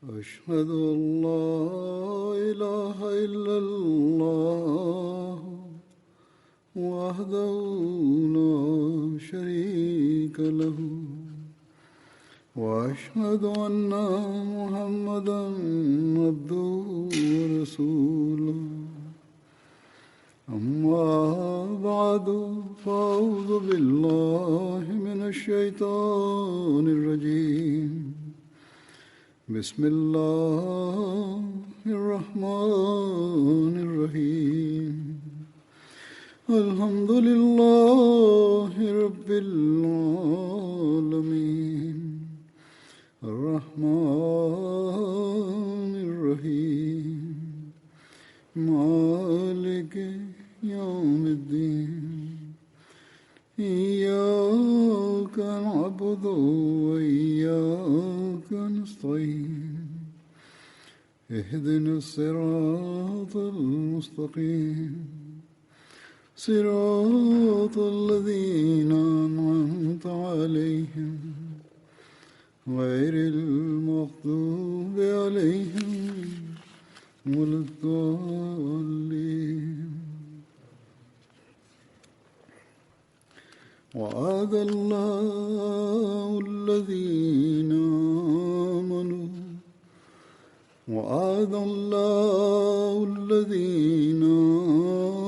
أشهد أن لا إله إلا الله وحده لا شريك له وأشهد أن محمدا عبده ورسوله أما بعد فأعوذ بالله من الشيطان الرجيم بسم الله الرحمن الرحيم الحمد لله رب العالمين الرحمن الرحيم مالك يوم الدين إياك نعبد وإياك نستعين اهدنا الصراط المستقيم صراط الذين أنعمت عليهم غير المغضوب عليهم ولا الضالين. وعد الله الذين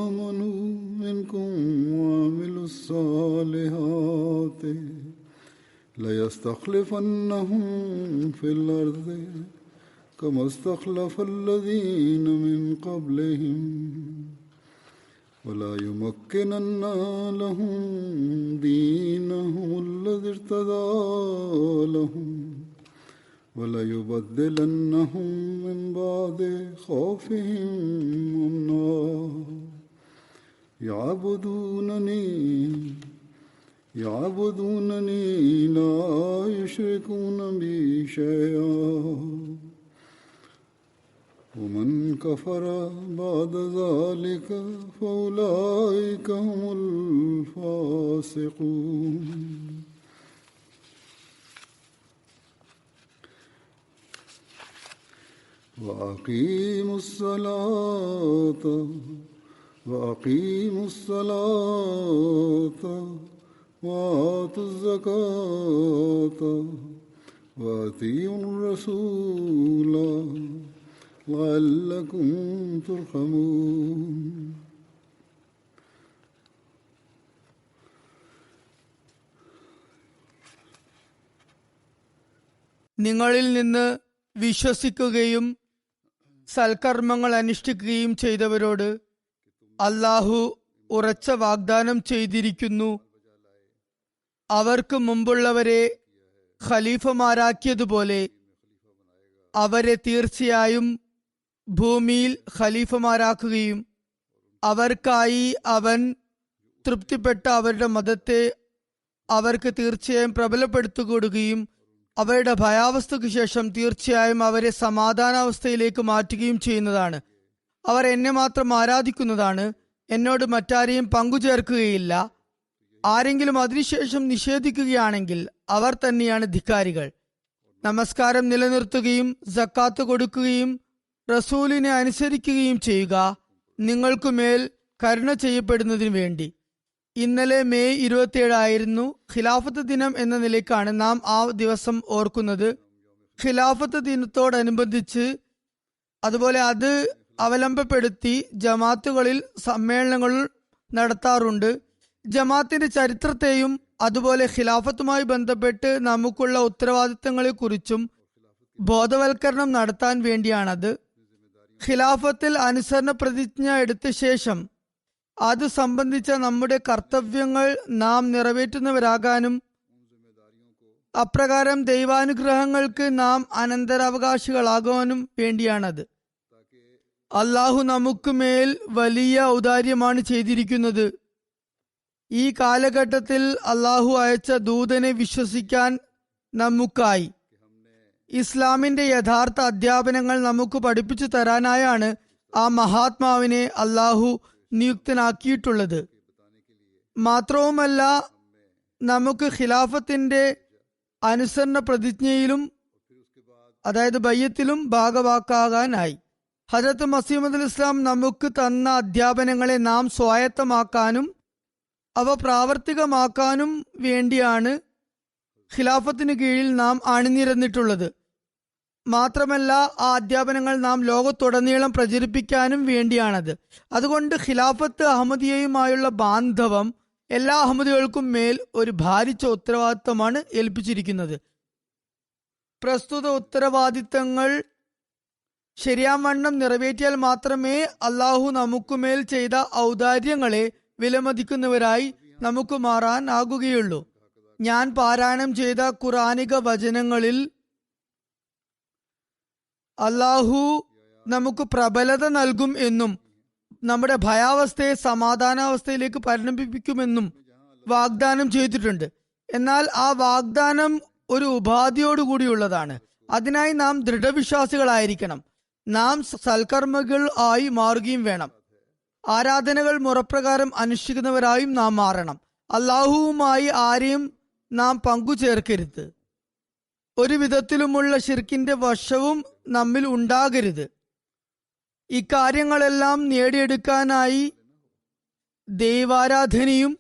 آمنوا منكم وعملوا الصالحات ليستخلفنهم في الأرض كما استخلف الذين من قبلهم ولا يمكنن لهم دينهم الذي ارتضى لهم ولا يبدلنهم من بعد خوفهم أمنا يعبدونني لا يشركون بي شيئا ومن كفر بعد ذلك فأولئك هم الفاسقون. وأقيموا الصلاة وآتوا الزكاة وأطيعوا الرسول لعلكم ترحمون. നിങ്ങളിൽ നിന്ന് വിശ്വസിക്കുകയും സൽക്കർമ്മങ്ങൾ അനുഷ്ഠിക്കുകയും ചെയ്തവരോട് അല്ലാഹു ഉറച്ച വാഗ്ദാനം ചെയ്തിരിക്കുന്നു. അവർക്ക് മുമ്പുള്ളവരെ ഖലീഫമാരാക്കിയതുപോലെ അവരെ തീർച്ചയായും ഭൂമിയിൽ ഖലീഫമാരാക്കുകയും അവർക്കായി അവൻ തൃപ്തിപ്പെട്ട അവരുടെ മതത്തെ അവർക്ക് തീർച്ചയായും പ്രബലപ്പെടുത്തുകയും അവരുടെ ഭയാവസ്ഥയ്ക്ക് ശേഷം തീർച്ചയായും അവരെ സമാധാനാവസ്ഥയിലേക്ക് മാറ്റുകയും ചെയ്യുന്നതാണ്. അവർ എന്നെ മാത്രം ആരാധിക്കുന്നതാണ്, എന്നോട് മറ്റാരെയും പങ്കുചേർക്കുകയില്ല. ആരെങ്കിലും അതിനുശേഷം നിഷേധിക്കുകയാണെങ്കിൽ അവർ തന്നെയാണ് ധിക്കാരികൾ. നമസ്കാരം നിലനിർത്തുകയും സക്കാത്ത് കൊടുക്കുകയും റസൂലിനെ അനുസരിക്കുകയും ചെയ്യുക, നിങ്ങൾക്കുമേൽ കരുണ ചെയ്യപ്പെടുന്നതിനു വേണ്ടി. ഇന്നലെ മെയ് 27 ആയിരുന്നു ഖിലാഫത്ത് ദിനം എന്ന നിലയ്ക്കാണ് നാം ആ ദിവസം ഓർക്കുന്നത്. ഖിലാഫത്ത് ദിനത്തോടനുബന്ധിച്ച് അതുപോലെ അത് അവലംബപ്പെടുത്തി ജമാത്തുകളിൽ സമ്മേളനങ്ങൾ നടത്താറുണ്ട്. ജമാത്തിന്റെ ചരിത്രത്തെയും അതുപോലെ ഖിലാഫത്തുമായി ബന്ധപ്പെട്ട് നമുക്കുള്ള ഉത്തരവാദിത്തങ്ങളെക്കുറിച്ചും ബോധവൽക്കരണം നടത്താൻ വേണ്ടിയാണത്. ഖിലാഫത്തിൽ അനുസരണ പ്രതിജ്ഞ എടുത്ത ശേഷം അത് സംബന്ധിച്ച നമ്മുടെ കർത്തവ്യങ്ങൾ നാം നിറവേറ്റുന്നവരാകാനും അപ്രകാരം ദൈവാനുഗ്രഹങ്ങൾക്ക് നാം അനന്തരാവകാശികളാകാനും വേണ്ടിയാണത്. അള്ളാഹു നമുക്ക് മേൽ വലിയ ഔദാര്യമാണ് ചെയ്തിരിക്കുന്നത്. ഈ കാലഘട്ടത്തിൽ അള്ളാഹു അയച്ച ദൂതനെ വിശ്വസിക്കാൻ നമുക്കായി ഇസ്ലാമിന്റെ യഥാർത്ഥ അധ്യാപനങ്ങൾ നമുക്ക് പഠിപ്പിച്ചു തരാനായാണ് ആ മഹാത്മാവിനെ അള്ളാഹു നിയുക്തനാക്കിയിട്ടുള്ളത്. മാത്രവുമല്ല, നമുക്ക് ഖിലാഫത്തിന്റെ അനുസരണ പ്രതിജ്ഞയിലും അതായത് ബയ്യത്തിലും ഭാഗവാക്കാകാനായി. ഹജറത്ത് മസീഹ് ഇസ്ലാം നമുക്ക് തന്ന അധ്യാപനങ്ങളെ നാം സ്വായത്തമാക്കാനും അവ പ്രാവർത്തികമാക്കാനും വേണ്ടിയാണ് ഖിലാഫത്തിന് കീഴിൽ നാം അണിനിരന്നിട്ടുള്ളത്. മാത്രമല്ല ആ അധ്യാപനങ്ങൾ നാം ലോകത്തുടനീളം പ്രചരിപ്പിക്കാനും വേണ്ടിയാണത്. അതുകൊണ്ട് ഖിലാഫത്ത് അഹമ്മദിയയുമായുള്ള ബാന്ധവം എല്ലാ അഹമ്മദികൾക്കും മേൽ ഒരു ഭാരിച്ച ഉത്തരവാദിത്തമാണ് ഏൽപ്പിച്ചിരിക്കുന്നത്. പ്രസ്തുത ഉത്തരവാദിത്തങ്ങൾ ശരിയാവണ്ണം നിറവേറ്റിയാൽ മാത്രമേ അള്ളാഹു നമുക്കുമേൽ ചെയ്ത ഔദാര്യങ്ങളെ വിലമതിക്കുന്നവരായി നമുക്ക് മാറാൻ ആകുകയുള്ളൂ. ഞാൻ പാരായണം ചെയ്ത ഖുർആനിക വചനങ്ങളിൽ അള്ളാഹു നമുക്ക് പ്രബലത നൽകും എന്നും നമ്മുടെ ഭയാവസ്ഥയെ സമാധാനാവസ്ഥയിലേക്ക് പരിണമിപ്പിക്കുമെന്നും വാഗ്ദാനം ചെയ്തിട്ടുണ്ട്. എന്നാൽ ആ വാഗ്ദാനം ഒരു ഉപാധിയോടുകൂടിയുള്ളതാണ്. അതിനായി നാം ദൃഢവിശ്വാസികളായിരിക്കണം. നാം സൽക്കർമ്മികൾ ആയി മാറുകയും വേണം. ആരാധനകൾ മുറപ്രകാരം അനുഷ്ഠിക്കുന്നവരായും നാം മാറണം. അള്ളാഹുവുമായി ആരെയും നാം പങ്കുചേർക്കരുത്. ഒരു വിധത്തിലുമുള്ള ശിർക്കിന്റെ വശവും നമ്മിൽ ഉണ്ടാകരുത്. ഇക്കാര്യങ്ങളെല്ലാം നേടിയെടുക്കാനായി ദൈവാരാധനയും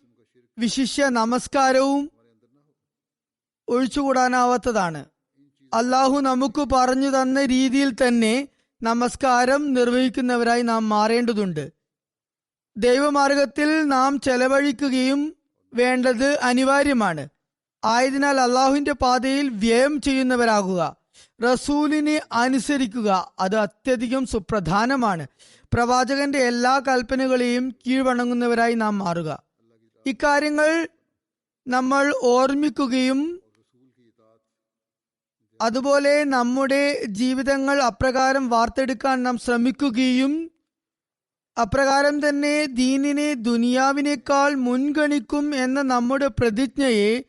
വിശിഷ്യ നമസ്കാരവും ഒഴിച്ചുകൂടാനാവാത്തതാണ്. അള്ളാഹു നമുക്ക് പറഞ്ഞു തന്ന രീതിയിൽ തന്നെ നമസ്കാരം നിർവഹിക്കുന്നവരായി നാം മാറേണ്ടതുണ്ട്. ദൈവമാർഗത്തിൽ നാം ചെലവഴിക്കുകയും വേണ്ടത് അനിവാര്യമാണ്. ആയതിനാൽ അള്ളാഹുവിന്റെ പാതയിൽ വ്യയം ചെയ്യുന്നവരാകുക. റസൂലിനെ അനുസരിക്കുക, അത് അത്യധികം സുപ്രധാനമാണ്. പ്രവാചകന്റെ എല്ലാ കൽപ്പനകളെയും കീഴ്വണങ്ങുന്നവരായി നാം മാറുക. ഇക്കാര്യങ്ങൾ നമ്മൾ ഓർമ്മിക്കുകയും അതുപോലെ നമ്മുടെ ജീവിതങ്ങൾ അപ്രകാരം വാർത്തെടുക്കാൻ നാം ശ്രമിക്കുകയും അപ്രകാരം തന്നെ ദീനിനെ ദുനിയാവിനേക്കാൾ മുൻഗണിക്കും എന്ന നമ്മുടെ പ്രതിജ്ഞയെ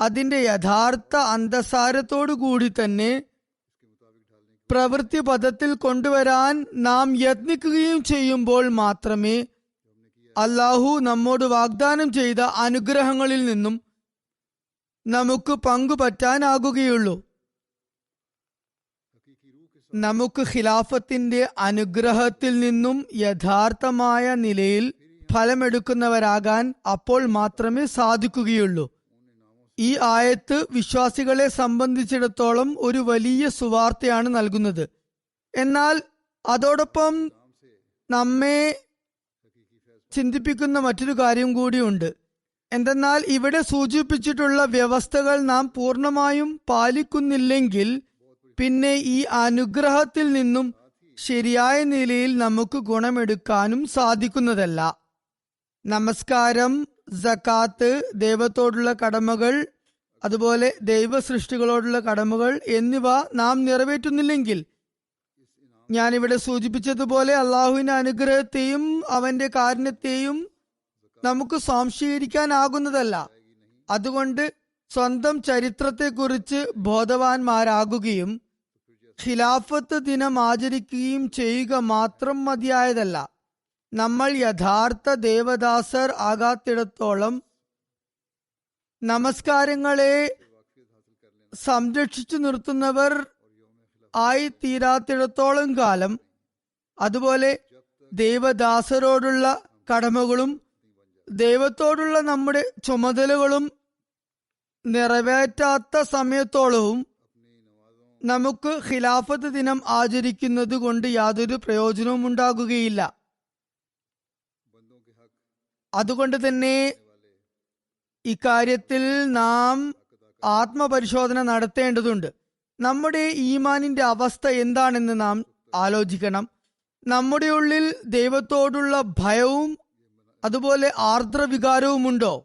അതിന്റെ യഥാർത്ഥ അന്തസാരത്തോടു കൂടി തന്നെ പ്രവൃത്തി പദത്തിൽ കൊണ്ടുവരാൻ നാം യത്നിക്കുകയും ചെയ്യുമ്പോൾ മാത്രമേ അള്ളാഹു നമ്മോട് വാഗ്ദാനം ചെയ്ത അനുഗ്രഹങ്ങളിൽ നിന്നും നമുക്ക് പങ്കുപറ്റാനാകുകയുള്ളൂ. നമുക്ക് ഖിലാഫത്തിന്റെ അനുഗ്രഹത്തിൽ നിന്നും യഥാർത്ഥമായ നിലയിൽ ഫലമെടുക്കുന്നവരാകാൻ അപ്പോൾ മാത്രമേ സാധിക്കുകയുള്ളൂ. ഈ ആയത്ത് വിശ്വാസികളെ സംബന്ധിച്ചിടത്തോളം ഒരു വലിയ സുവാർത്തയാണ് നൽകുന്നത്. എന്നാൽ അതോടൊപ്പം നമ്മെ ചിന്തിപ്പിക്കുന്ന മറ്റൊരു കാര്യം കൂടിയുണ്ട്. എന്തെന്നാൽ ഇവിടെ സൂചിപ്പിച്ചിട്ടുള്ള വ്യവസ്ഥകൾ നാം പൂർണ്ണമായും പാലിക്കുന്നില്ലെങ്കിൽ പിന്നെ ഈ അനുഗ്രഹത്തിൽ നിന്നും ശരിയായ നിലയിൽ നമുക്ക് ഗുണമെടുക്കാനും സാധിക്കുന്നതല്ല. നമസ്കാരം, സക്കാത്ത്, ദൈവത്തോടുള്ള കടമകൾ, അതുപോലെ ദൈവ സൃഷ്ടികളോടുള്ള കടമകൾ എന്നിവ നാം നിറവേറ്റുന്നില്ലെങ്കിൽ ഞാനിവിടെ സൂചിപ്പിച്ചതുപോലെ അള്ളാഹുവിന്റെ അനുഗ്രഹത്തെയും അവന്റെ കാരുണ്യത്തെയും നമുക്ക് സ്വാംശീകരിക്കാനാകുന്നതല്ല. അതുകൊണ്ട് സ്വന്തം ചരിത്രത്തെക്കുറിച്ച് ബോധവാന്മാരാകുകയും ഖിലാഫത്ത് ദിനം ആചരിക്കുകയും ചെയ്യുക മാത്രം മതിയായതല്ല. നമ്മൾ യഥാർത്ഥ ദേവദാസർ ആകാത്തിടത്തോളം, നമസ്കാരങ്ങളെ സംരക്ഷിച്ചു നിർത്തുന്നവർ ആയി തീരാത്തിടത്തോളം കാലം, അതുപോലെ ദൈവദാസരോടുള്ള കടമകളും ദൈവത്തോടുള്ള നമ്മുടെ ചുമതലകളും നിറവേറ്റാത്ത സമയത്തോളവും നമുക്ക് ഖിലാഫത്ത് ദിനം ആചരിക്കുന്നത് കൊണ്ട് യാതൊരു പ്രയോജനവും ഉണ്ടാകുകയില്ല. അതുകൊണ്ട് തന്നെ ഇക്കാര്യത്തിൽ നാം ആത്മപരിശോധന നടത്തേണ്ടതുണ്ട്. നമ്മുടെ ഈമാനിന്റെ അവസ്ഥ എന്താണെന്ന് നാം ആലോചിക്കണം. നമ്മുടെ ഉള്ളിൽ ദൈവത്തോടുള്ള ഭയവും അതുപോലെ ആർദ്രവികാരവുമുണ്ടോ?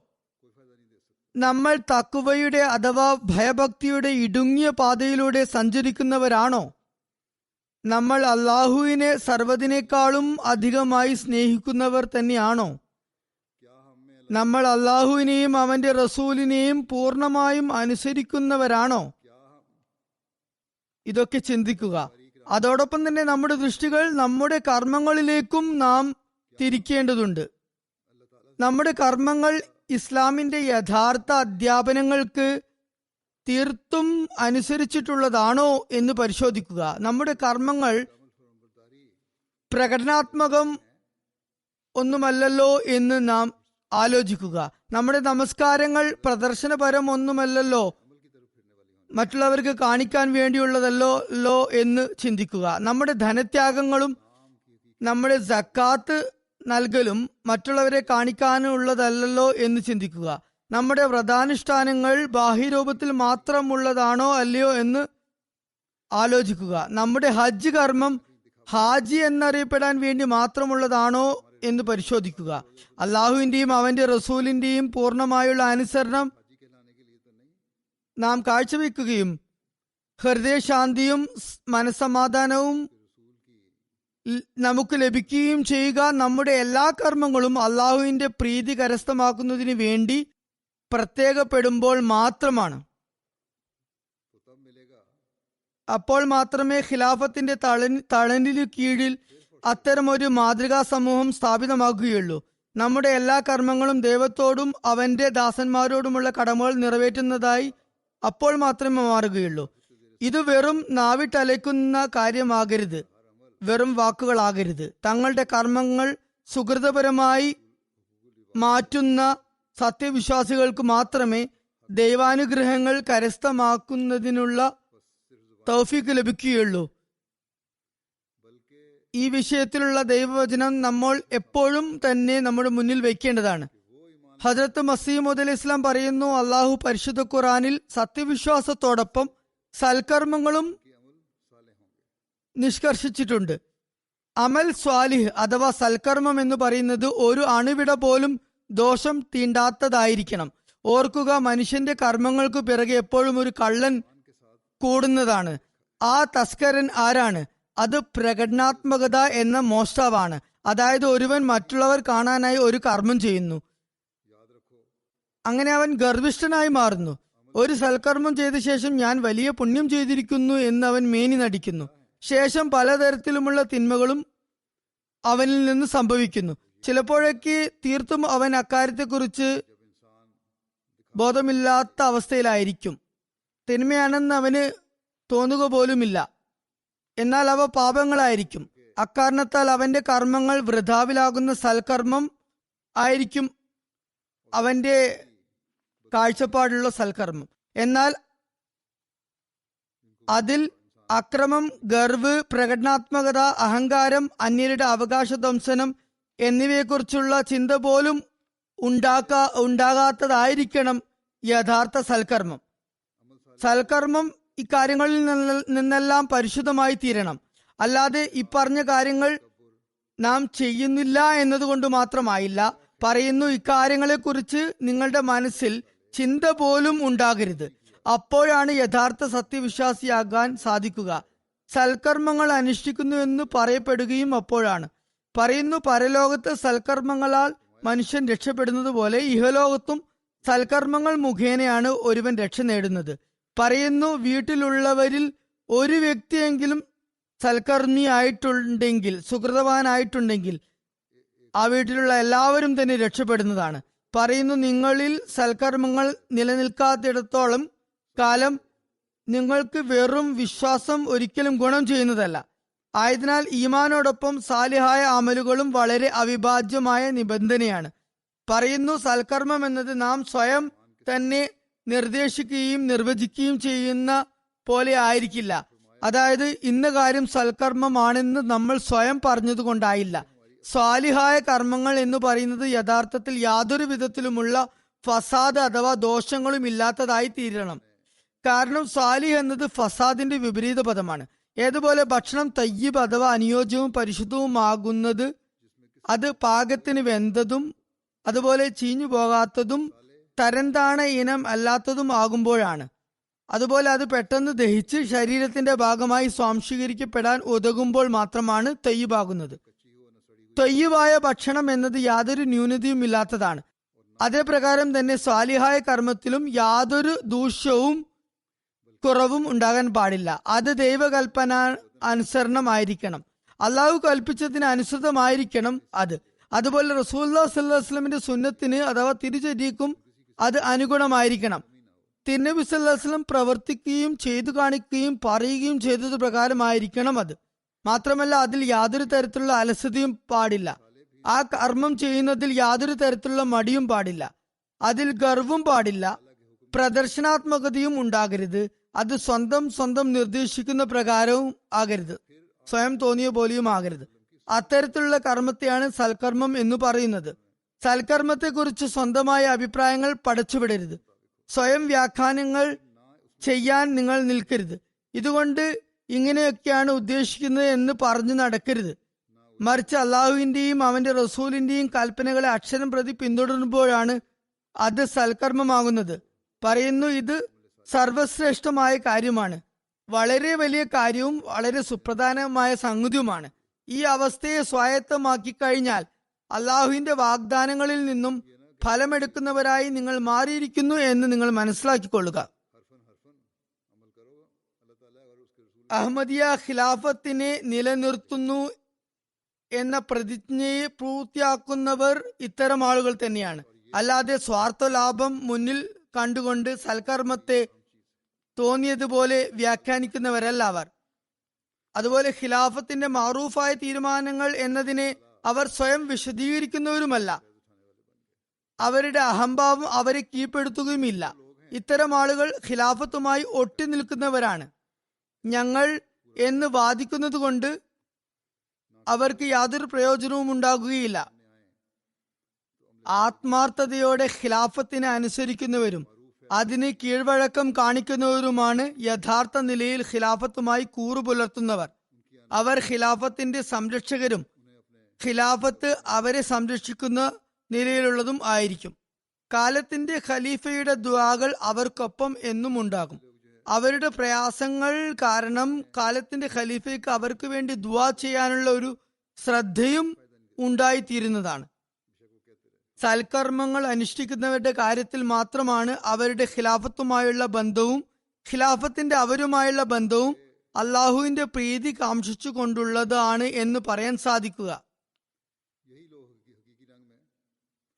നമ്മൾ തഖ്വയുടെ അഥവാ ഭയഭക്തിയുടെ ഇടുങ്ങിയ പാതയിലൂടെ സഞ്ചരിക്കുന്നവരാണോ? നമ്മൾ അള്ളാഹുവിനെ സർവ്വതിനേക്കാളും അധികമായി സ്നേഹിക്കുന്നവർ തന്നെയാണോ? നമ്മൾ അള്ളാഹുവിനെയും അവന്റെ റസൂലിനെയും പൂർണ്ണമായും അനുസരിക്കുന്നവരാണോ? ഇതൊക്കെ ചിന്തിക്കുക. അതോടൊപ്പം തന്നെ നമ്മുടെ ദൃഷ്ടികൾ നമ്മുടെ കർമ്മങ്ങളിലേക്കും നാം തിരിക്കേണ്ടതുണ്ട്. നമ്മുടെ കർമ്മങ്ങൾ ഇസ്ലാമിന്റെ യഥാർത്ഥ അധ്യാപനങ്ങൾക്ക് തീർത്തും അനുസരിച്ചിട്ടുള്ളതാണോ എന്ന് പരിശോധിക്കുക. നമ്മുടെ കർമ്മങ്ങൾ പ്രകടനാത്മകം ഒന്നുമല്ലല്ലോ എന്ന് നാം ആലോചിക്കുക. നമ്മുടെ നമസ്കാരങ്ങൾ പ്രദർശനപരം ഒന്നുമല്ലല്ലോ, മറ്റുള്ളവർക്ക് കാണിക്കാൻ വേണ്ടിയുള്ളതല്ലോ എന്ന് ചിന്തിക്കുക. നമ്മുടെ ധനത്യാഗങ്ങളും നമ്മുടെ സക്കാത്ത് നൽകലും മറ്റുള്ളവരെ കാണിക്കാനുള്ളതല്ലോ എന്ന് ചിന്തിക്കുക. നമ്മുടെ വ്രതാനുഷ്ഠാനങ്ങൾ ബാഹ്യരൂപത്തിൽ മാത്രമുള്ളതാണോ അല്ലയോ എന്ന് ആലോചിക്കുക. നമ്മുടെ ഹജ്ജ് കർമ്മം ഹാജി എന്നറിയപ്പെടാൻ വേണ്ടി മാത്രമുള്ളതാണോ എന്ന് പരിശോധിക്കുക. അള്ളാഹുവിന്റെയും അവന്റെ റസൂലിന്റെയും പൂർണ്ണമായുള്ള അനുസരണം നാം കാഴ്ചവെക്കുകയും ഹൃദയശാന്തിയും മനസ്സമാധാനവും നമുക്ക് ലഭിക്കുകയും ചെയ്യുക നമ്മുടെ എല്ലാ കർമ്മങ്ങളും അള്ളാഹുവിന്റെ പ്രീതി കരസ്ഥമാക്കുന്നതിന് വേണ്ടി പ്രത്യേകപ്പെടുമ്പോൾ മാത്രമാണ്. അപ്പോൾ മാത്രമേ ഖിലാഫത്തിന്റെ തണലിനു കീഴിൽ അത്തരമൊരു മാതൃകാ സമൂഹം സ്ഥാപിതമാക്കുകയുള്ളൂ. നമ്മുടെ എല്ലാ കർമ്മങ്ങളും ദൈവത്തോടും അവന്റെ ദാസന്മാരോടുമുള്ള കടമകൾ നിറവേറ്റുന്നതായി അപ്പോൾ മാത്രമേ മാറുകയുള്ളൂ. ഇത് വെറും നാവിട്ടലയ്ക്കുന്ന കാര്യമാകരുത്, വെറും വാക്കുകളാകരുത്. തങ്ങളുടെ കർമ്മങ്ങൾ സുഹൃതപരമായി മാറ്റുന്ന സത്യവിശ്വാസികൾക്ക് മാത്രമേ ദൈവാനുഗ്രഹങ്ങൾ കരസ്ഥമാക്കുന്നതിനുള്ള തൗഫീഖ് ലഭിക്കുകയുള്ളൂ. ഈ വിഷയത്തിലുള്ള ദൈവവചനം നമ്മൾ എപ്പോഴും തന്നെ നമ്മുടെ മുന്നിൽ വയ്ക്കേണ്ടതാണ്. ഹദ്രത്ത് മസീഹ് അലൈഹി ഇസ്ലാം പറയുന്നു, അള്ളാഹു പരിശുദ്ധ ഖുറാനിൽ സത്യവിശ്വാസത്തോടൊപ്പം സൽക്കർമ്മങ്ങളും നിഷ്കർഷിച്ചിട്ടുണ്ട്. അമൽ സ്വാലിഹ് അഥവാ സൽക്കർമ്മം എന്ന് പറയുന്നത് ഒരു അണുവിട പോലും ദോഷം തീണ്ടാത്തതായിരിക്കണം. ഓർക്കുക, മനുഷ്യന്റെ കർമ്മങ്ങൾക്ക് പിറകെ എപ്പോഴും ഒരു കള്ളൻ കൂടുന്നതാണ്. ആ തസ്കരൻ ആരാണ്? അത് പ്രകടനാത്മകത എന്ന മോഷ്ടാവാണ്. അതായത് ഒരുവൻ മറ്റുള്ളവർ കാണാനായി ഒരു കർമ്മം ചെയ്യുന്നു, അങ്ങനെ അവൻ ഗർവിഷ്ഠനായി മാറുന്നു. ഒരു സൽക്കർമ്മം ചെയ്ത ശേഷം ഞാൻ വലിയ പുണ്യം ചെയ്തിരിക്കുന്നു എന്ന് അവൻ മേനി നടിക്കുന്നു. ശേഷം പലതരത്തിലുമുള്ള തിന്മകളും അവനിൽ നിന്ന് സംഭവിക്കുന്നു. ചിലപ്പോഴൊക്കെ തീർത്തും അവൻ അക്കാര്യത്തെക്കുറിച്ച് ബോധമില്ലാത്ത അവസ്ഥയിലായിരിക്കും. തിന്മയാണെന്ന് അവന് തോന്നുക പോലുമില്ല, എന്നാൽ അവ പാപങ്ങളായിരിക്കും. അക്കാരണത്താൽ അവന്റെ കർമ്മങ്ങൾ വൃഥാവിലാകുന്ന സൽക്കർമ്മം ആയിരിക്കും അവന്റെ കാഴ്ചപ്പാടുള്ള സൽക്കർമ്മം. എന്നാൽ അതിൽ അക്രമം, ഗർവ്, പ്രകടനാത്മകത, അഹങ്കാരം, അന്യരുടെ അവകാശധ്വംസനം എന്നിവയെക്കുറിച്ചുള്ള ചിന്ത പോലും ഉണ്ടാകാത്തതായിരിക്കണം യഥാർത്ഥ സൽക്കർമ്മം. സൽക്കർമ്മം ഇക്കാര്യങ്ങളിൽ നിന്നെല്ലാം പരിശുദ്ധമായി തീരണം. അല്ലാതെ ഇപ്പറഞ്ഞ കാര്യങ്ങൾ നാം ചെയ്യുന്നില്ല എന്നതുകൊണ്ട് മാത്രമായില്ല. പറയുന്നു, ഇക്കാര്യങ്ങളെക്കുറിച്ച് നിങ്ങളുടെ മനസ്സിൽ ചിന്ത പോലും ഉണ്ടാകരുത്. അപ്പോഴാണ് യഥാർത്ഥ സത്യവിശ്വാസിയാകാൻ സാധിക്കുക. സൽക്കർമ്മങ്ങൾ അനുഷ്ഠിക്കുന്നു എന്ന് പറയപ്പെടുകയും അപ്പോഴാണ്. പറയുന്നു, പരലോകത്ത് സൽക്കർമ്മങ്ങളാൽ മനുഷ്യൻ രക്ഷപ്പെടുന്നത് പോലെ ഇഹലോകത്തും സൽക്കർമ്മങ്ങൾ മുഖേനയാണ് ഒരുവൻ രക്ഷ നേടുന്നത്. പറയുന്നു, വീട്ടിലുള്ളവരിൽ ഒരു വ്യക്തിയെങ്കിലും സൽക്കർമ്മിയായിട്ടുണ്ടെങ്കിൽ, സുഹൃതവാനായിട്ടുണ്ടെങ്കിൽ ആ വീട്ടിലുള്ള എല്ലാവരും തന്നെ രക്ഷപ്പെടുന്നതാണ്. പറയുന്നു, നിങ്ങളിൽ സൽക്കർമ്മങ്ങൾ നിലനിൽക്കാത്തിടത്തോളം കാലം നിങ്ങൾക്ക് വെറും വിശ്വാസം ഒരിക്കലും ഗുണം ചെയ്യുന്നതല്ല. ആയതിനാൽ ഈമാനോടൊപ്പം സാലിഹായ അമലുകളും വളരെ അവിഭാജ്യമായ നിബന്ധനയാണ്. പറയുന്നു, സൽക്കർമ്മം എന്നത് നാം സ്വയം തന്നെ നിർദ്ദേശിക്കുകയും നിർവചിക്കുകയും ചെയ്യുന്ന പോലെ ആയിരിക്കില്ല. അതായത് ഇന്ന കാര്യം സൽക്കർമ്മമാണെന്ന് നമ്മൾ സ്വയം പറഞ്ഞതുകൊണ്ടായില്ല. സ്വാലിഹായ കർമ്മങ്ങൾ എന്ന് പറയുന്നത് യഥാർത്ഥത്തിൽ യാതൊരു വിധത്തിലുമുള്ള ഫസാദ് അഥവാ ദോഷങ്ങളും ഇല്ലാത്തതായി തീരണം. കാരണം സ്വാലിഹ് എന്നത് ഫസാദിന്റെ വിപരീത പദമാണ്. ഏതുപോലെ ഭക്ഷണം തയ്യിബ് അഥവാ അനുയോജ്യവും പരിശുദ്ധവുമാകുന്നത് അത് പാകത്തിന് വെന്തതും അതുപോലെ ചീഞ്ഞു പോകാത്തതും തരംതാണ ഇനം അല്ലാത്തതും ആകുമ്പോഴാണ്. അതുപോലെ അത് പെട്ടെന്ന് ദഹിച്ച് ശരീരത്തിന്റെ ഭാഗമായി സ്വാംശീകരിക്കപ്പെടാൻ ഉതകുമ്പോൾ മാത്രമാണ് തയ്യിബാകുന്നത്. തയ്യിബായ ഭക്ഷണം എന്നത് യാതൊരു ന്യൂനതയും ഇല്ലാത്തതാണ്. അതേപ്രകാരം തന്നെ സ്വാലിഹായ കർമ്മത്തിലും യാതൊരു ദൂഷ്യവും കുറവും ഉണ്ടാകാൻ പാടില്ല. അത് ദൈവകൽപ്പന അനുസരണമായിരിക്കണം. അള്ളാഹു കൽപ്പിച്ചതിന് അനുസൃതമായിരിക്കണം അത്. അതുപോലെ റസൂലുള്ളാഹി സ്വല്ലല്ലാഹു അലൈഹി വസല്ലമയുടെ സുന്നത്തിന് അഥവാ തിരുചര്യക്കും അത് അനുഗുണമായിരിക്കണം. തിരുനബി സല്ലല്ലാഹു അലൈഹി വസല്ലം പ്രവർത്തിക്കുകയും ചെയ്തു കാണിക്കുകയും പറയുകയും ചെയ്തത് പ്രകാരമായിരിക്കണം അത്. മാത്രമല്ല അതിൽ യാതൊരു തരത്തിലുള്ള അലസതയും പാടില്ല. ആ കർമ്മം ചെയ്യുന്നതിൽ യാതൊരു തരത്തിലുള്ള മടിയും പാടില്ല. അതിൽ ഗർവും പാടില്ല. പ്രദർശനാത്മകതയും ഉണ്ടാകരുത്. അത് സ്വന്തം നിർദ്ദേശിക്കുന്ന പ്രകാരവും ആകരുത്. സ്വയം തോന്നിയ പോലെയും ആകരുത്. അത്തരത്തിലുള്ള കർമ്മത്തെയാണ് സൽക്കർമ്മം എന്ന് പറയുന്നത്. സൽക്കർമ്മത്തെക്കുറിച്ച് സ്വന്തമായ അഭിപ്രായങ്ങൾ പടച്ചുവിടരുത്. സ്വയം വ്യാഖ്യാനങ്ങൾ ചെയ്യാൻ നിങ്ങൾ നിൽക്കരുത്. ഇതുകൊണ്ട് ഇങ്ങനെയൊക്കെയാണ് ഉദ്ദേശിക്കുന്നത് എന്ന് പറഞ്ഞു നടക്കരുത്. മറിച്ച് അള്ളാഹുവിന്റെയും അവന്റെ റസൂലിന്റെയും കൽപ്പനകളെ അക്ഷരം പ്രതി പിന്തുടരുമ്പോഴാണ് അത് സൽക്കർമ്മമാകുന്നത്. പറയുന്നു, ഇത് സർവശ്രേഷ്ഠമായ കാര്യമാണ്, വളരെ വലിയ കാര്യവും വളരെ സുപ്രധാനമായ സംഗതിയുമാണ്. ഈ അവസ്ഥയെ സ്വായത്തമാക്കി കഴിഞ്ഞാൽ അള്ളാഹുവിന്റെ വാഗ്ദാനങ്ങളിൽ നിന്നും ഫലമെടുക്കുന്നവരായി നിങ്ങൾ മാറിയിരിക്കുന്നു എന്ന് നിങ്ങൾ മനസ്സിലാക്കിക്കൊള്ളുക. അഹമ്മദിയ ഖിലാഫത്തിനെ നിലനിർത്തുന്നു എന്ന പ്രതിജ്ഞയെ പൂർത്തിയാക്കുന്നവർ ഇത്തരം ആളുകൾ തന്നെയാണ്. അല്ലാതെ സ്വാർത്ഥ ലാഭം മുന്നിൽ കണ്ടുകൊണ്ട് സൽക്കർമ്മത്തെ തോന്നിയതുപോലെ വ്യാഖ്യാനിക്കുന്നവരല്ല അവർ. അതുപോലെ ഖിലാഫത്തിന്റെ മാറൂഫായ തീരുമാനങ്ങൾ എന്നതിനെ അവർ സ്വയം വിശദീകരിക്കുന്നവരുമല്ല. അവരുടെ അഹംഭാവം അവരെ കീഴ്പ്പെടുത്തുകയുമില്ല. ഇത്തരം ആളുകൾ ഖിലാഫത്തുമായി ഒട്ടി നിൽക്കുന്നവരാണ്. ഞങ്ങൾ എന്ന് വാദിക്കുന്നത് കൊണ്ട് അവർക്ക് യാതൊരു പ്രയോജനവും ഉണ്ടാകുകയില്ല. ആത്മാർത്ഥതയോടെ ഖിലാഫത്തിനെ അനുസരിക്കുന്നവരും അതിന് കീഴ്വഴക്കം കാണിക്കുന്നവരുമാണ് യഥാർത്ഥ നിലയിൽ ഖിലാഫത്തുമായി കൂറുപുലർത്തുന്നവർ. അവർ ഖിലാഫത്തിന്റെ സംരക്ഷകരും ഖിലാഫത്ത് അവരെ സംരക്ഷിക്കുന്ന നിലയിലുള്ളതും ആയിരിക്കും. കാലത്തിന്റെ ഖലീഫയുടെ ദുആകൾ അവർക്കൊപ്പം എന്നും ഉണ്ടാകും. അവരുടെ പ്രയാസങ്ങൾ കാരണം കാലത്തിന്റെ ഖലീഫയ്ക്ക് അവർക്ക് വേണ്ടി ദുആ ചെയ്യാനുള്ള ഒരു ശ്രദ്ധയും ഉണ്ടായിത്തീരുന്നതാണ്. സൽക്കർമ്മങ്ങൾ അനുഷ്ഠിക്കുന്നവരുടെ കാര്യത്തിൽ മാത്രമാണ് അവരുടെ ഖിലാഫത്തുമായുള്ള ബന്ധവും ഖിലാഫത്തിന്റെ അവരുമായുള്ള ബന്ധവും അള്ളാഹുവിന്റെ പ്രീതി കാംക്ഷിച്ചു കൊണ്ടുള്ളതാണ് എന്ന് പറയാൻ സാധിക്കുക.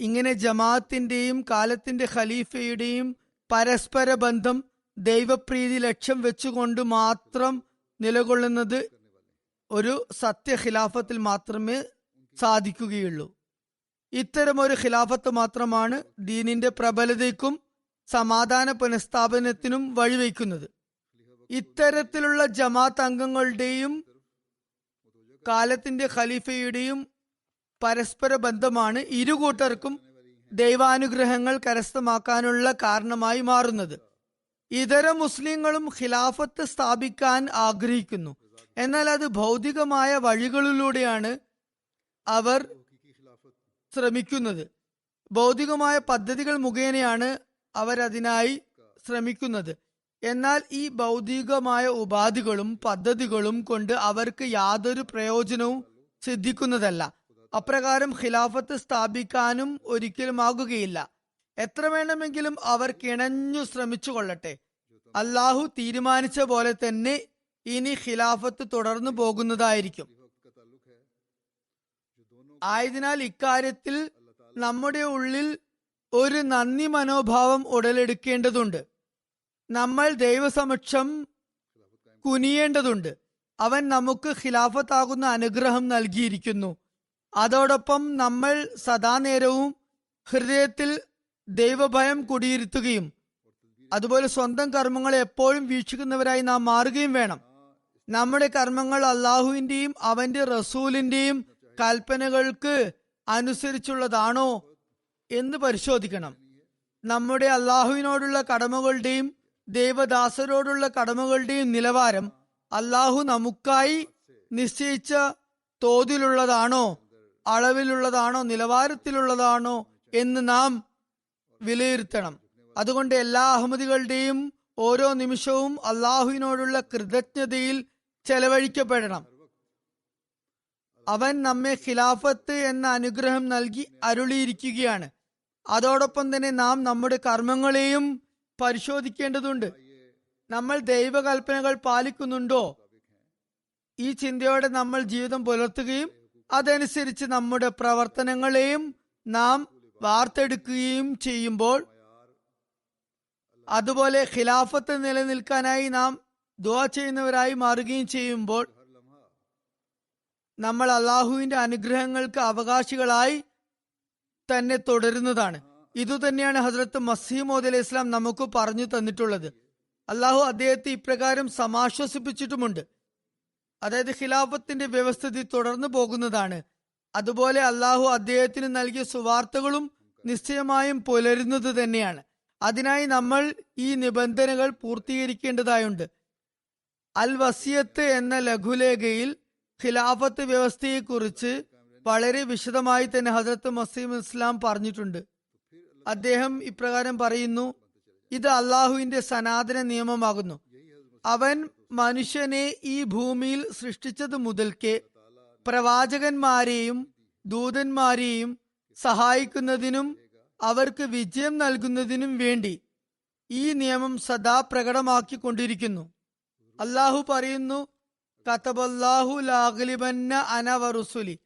ഇങ്ങനെ ജമാഅത്തിന്റെയും കാലത്തിന്റെ ഖലീഫയുടെയും പരസ്പര ബന്ധം ദൈവപ്രീതി ലക്ഷ്യം വെച്ചുകൊണ്ട് മാത്രം നിലകൊള്ളുന്നത് ഒരു സത്യ ഖിലാഫത്തിൽ മാത്രമേ സാധിക്കുകയുള്ളൂ. ഇത്തരമൊരു ഖിലാഫത്ത് മാത്രമാണ് ദീനിന്റെ പ്രബലതയ്ക്കും സമാധാന പുനഃസ്ഥാപനത്തിനും വഴിവെക്കുന്നത്. ഇത്തരത്തിലുള്ള ജമാഅത്ത് അംഗങ്ങളുടെയും കാലത്തിന്റെ ഖലീഫയുടെയും പരസ്പര ബന്ധമാണ് ഇരുകൂട്ടർക്കും ദൈവാനുഗ്രഹങ്ങൾ കരസ്ഥമാക്കാനുള്ള കാരണമായി മാറുന്നത്. ഇതര മുസ്ലിങ്ങളും ഖിലാഫത്ത് സ്ഥാപിക്കാൻ ആഗ്രഹിക്കുന്നു. എന്നാൽ അത് ഭൗതികമായ വഴികളിലൂടെയാണ് അവർ ശ്രമിക്കുന്നത്. ഭൗതികമായ പദ്ധതികൾ മുഖേനയാണ് അവരതിനായി ശ്രമിക്കുന്നത്. എന്നാൽ ഈ ഭൗതികമായ ഉപാധികളും പദ്ധതികളും കൊണ്ട് അവർക്ക് യാതൊരു പ്രയോജനവും സിദ്ധിക്കുന്നതല്ല. അപ്രകാരം ഖിലാഫത്ത് സ്ഥാപിക്കാനും ഒരിക്കലും ആകുകയില്ല. എത്ര വേണമെങ്കിലും അവർ കിണഞ്ഞു ശ്രമിച്ചു കൊള്ളട്ടെ, അള്ളാഹു തീരുമാനിച്ച പോലെ തന്നെ ഇനി ഖിലാഫത്ത് തുടർന്നു പോകുന്നതായിരിക്കും. ആയതിനാൽ ഇക്കാര്യത്തിൽ നമ്മുടെ ഉള്ളിൽ ഒരു നന്ദി മനോഭാവം ഉടലെടുക്കേണ്ടതുണ്ട്. നമ്മൾ ദൈവസമക്ഷം കുനിയേണ്ടതുണ്ട്. അവൻ നമുക്ക് ഖിലാഫത്താകുന്ന അനുഗ്രഹം നൽകിയിരിക്കുന്നു. അതോടൊപ്പം നമ്മൾ സദാനേരവും ഹൃദയത്തിൽ ദൈവഭയം കുടിയിരുത്തുകയും അതുപോലെ സ്വന്തം കർമ്മങ്ങളെ എപ്പോഴും വീക്ഷിക്കുന്നവരായി നാം മാറുകയും വേണം. നമ്മുടെ കർമ്മങ്ങൾ അള്ളാഹുവിന്റെയും അവന്റെ റസൂലിന്റെയും കൽപ്പനകൾക്ക് അനുസരിച്ചുള്ളതാണോ എന്ന് പരിശോധിക്കണം. നമ്മുടെ അള്ളാഹുവിനോടുള്ള കടമകളുടെയും ദൈവദാസരോടുള്ള കടമകളുടെയും നിലവാരം അള്ളാഹു നമുക്കായി നിശ്ചയിച്ച തോതിലുള്ളതാണോ, അളവിലുള്ളതാണോ, നിലവാരത്തിലുള്ളതാണോ എന്ന് നാം വിലയിരുത്തണം. അതുകൊണ്ട് എല്ലാ അഹമ്മദികളുടെയും ഓരോ നിമിഷവും അള്ളാഹുവിനോടുള്ള കൃതജ്ഞതയിൽ ചെലവഴിക്കപ്പെടണം. അവൻ നമ്മെ ഖിലാഫത്ത് എന്ന അനുഗ്രഹം നൽകി അരുളിയിരിക്കുകയാണ്. അതോടൊപ്പം തന്നെ നാം നമ്മുടെ കർമ്മങ്ങളെയും പരിശോധിക്കേണ്ടതുണ്ട്. നമ്മൾ ദൈവകൽപ്പനകൾ പാലിക്കുന്നുണ്ടോ? ഈ ചിന്തയോടെ നമ്മൾ ജീവിതം പുലർത്തുകയും അതനുസരിച്ച് നമ്മുടെ പ്രവർത്തനങ്ങളെയും നാം വാർത്തെടുക്കുകയും ചെയ്യുമ്പോൾ അതുപോലെ ഖിലാഫത്ത് നിലനിൽക്കാനായി നാം ദുആ ചെയ്യുന്നവരായി മാറുകയും ചെയ്യുമ്പോൾ നമ്മൾ അള്ളാഹുവിന്റെ അനുഗ്രഹങ്ങൾക്ക് അവകാശികളായി തന്നെ തുടരുന്നതാണ്. ഇതുതന്നെയാണ് ഹസ്രത്ത് മസീഹ് മൗഊദ് അലൈഹി ഇസ്ലാം നമുക്ക് പറഞ്ഞു തന്നിട്ടുള്ളത്. അള്ളാഹു അദ്ദേഹത്തെ ഇപ്രകാരം സമാശ്വസിപ്പിച്ചിട്ടുമുണ്ട്. അതായത് ഖിലാഫത്തിന്റെ വ്യവസ്ഥിതി തുടർന്നു പോകുന്നതാണ്. അതുപോലെ അള്ളാഹു അദ്ദേഹത്തിന് നൽകിയ സുവാർത്തകളും നിശ്ചയമായും പുലരുന്നത് തന്നെയാണ്. അതിനായി നമ്മൾ ഈ നിബന്ധനകൾ പൂർത്തീകരിക്കേണ്ടതായുണ്ട്. അൽ വസിയത്ത് എന്ന ലഘുലേഖയിൽ ഖിലാഫത്ത് വ്യവസ്ഥയെക്കുറിച്ച് വളരെ വിശദമായി തന്നെ ഹസ്രത്ത് മസീഹ് ഇസ്ലാം പറഞ്ഞിട്ടുണ്ട്. അദ്ദേഹം ഇപ്രകാരം പറയുന്നു: ഇത് അള്ളാഹുവിന്റെ സനാതന നിയമമാകുന്നു. അവൻ മനുഷ്യനെ ഈ ഭൂമിയിൽ സൃഷ്ടിച്ചത് മുതൽക്കേ പ്രവാചകന്മാരെയും ദൂതന്മാരെയും സഹായിക്കുന്നതിനും അവർക്ക് വിജയം നൽകുന്നതിനും വേണ്ടി ഈ നിയമം സദാ പ്രകടമാക്കിക്കൊണ്ടിരിക്കുന്നു. അള്ളാഹു പറയുന്നു: കതബല്ലാഹു ലാഗ്ലിബന്ന അന വറുസുലി.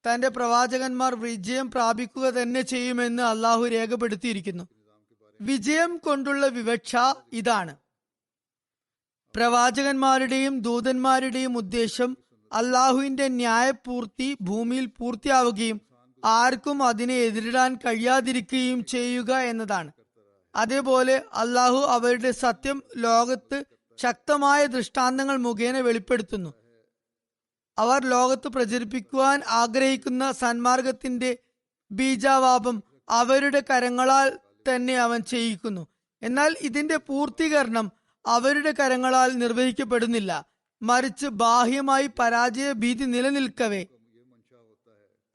തന്റെ പ്രവാചകന്മാർ വിജയം പ്രാപിക്കുക തന്നെ ചെയ്യുമെന്ന് അള്ളാഹു രേഖപ്പെടുത്തിയിരിക്കുന്നു. വിജയം കൊണ്ടുള്ള വിവക്ഷ ഇതാണ്: പ്രവാചകന്മാരുടെയും ദൂതന്മാരുടെയും ഉദ്ദേശം അള്ളാഹുവിന്റെ ന്യായപൂർത്തി ഭൂമിയിൽ പൂർത്തിയാവുകയും ആർക്കും അതിനെ എതിരിടാൻ കഴിയാതിരിക്കുകയും ചെയ്യുക എന്നതാണ്. അതേപോലെ അള്ളാഹു അവരുടെ സത്യം ലോകത്ത് ശക്തമായ ദൃഷ്ടാന്തങ്ങൾ മുഖേന വെളിപ്പെടുത്തുന്നു. അവർ ലോകത്ത് പ്രചരിപ്പിക്കുവാൻ ആഗ്രഹിക്കുന്ന സന്മാർഗത്തിന്റെ ബീജാവാപം അവരുടെ കരങ്ങളാൽ തന്നെ അവൻ ചെയ്യിക്കുന്നു. എന്നാൽ ഇതിന്റെ പൂർത്തീകരണം അവരുടെ കരങ്ങളാൽ നിർവഹിക്കപ്പെടുന്നില്ല. മറിച്ച് ബാഹ്യമായി പരാജയ ഭീതി നിലനിൽക്കവേ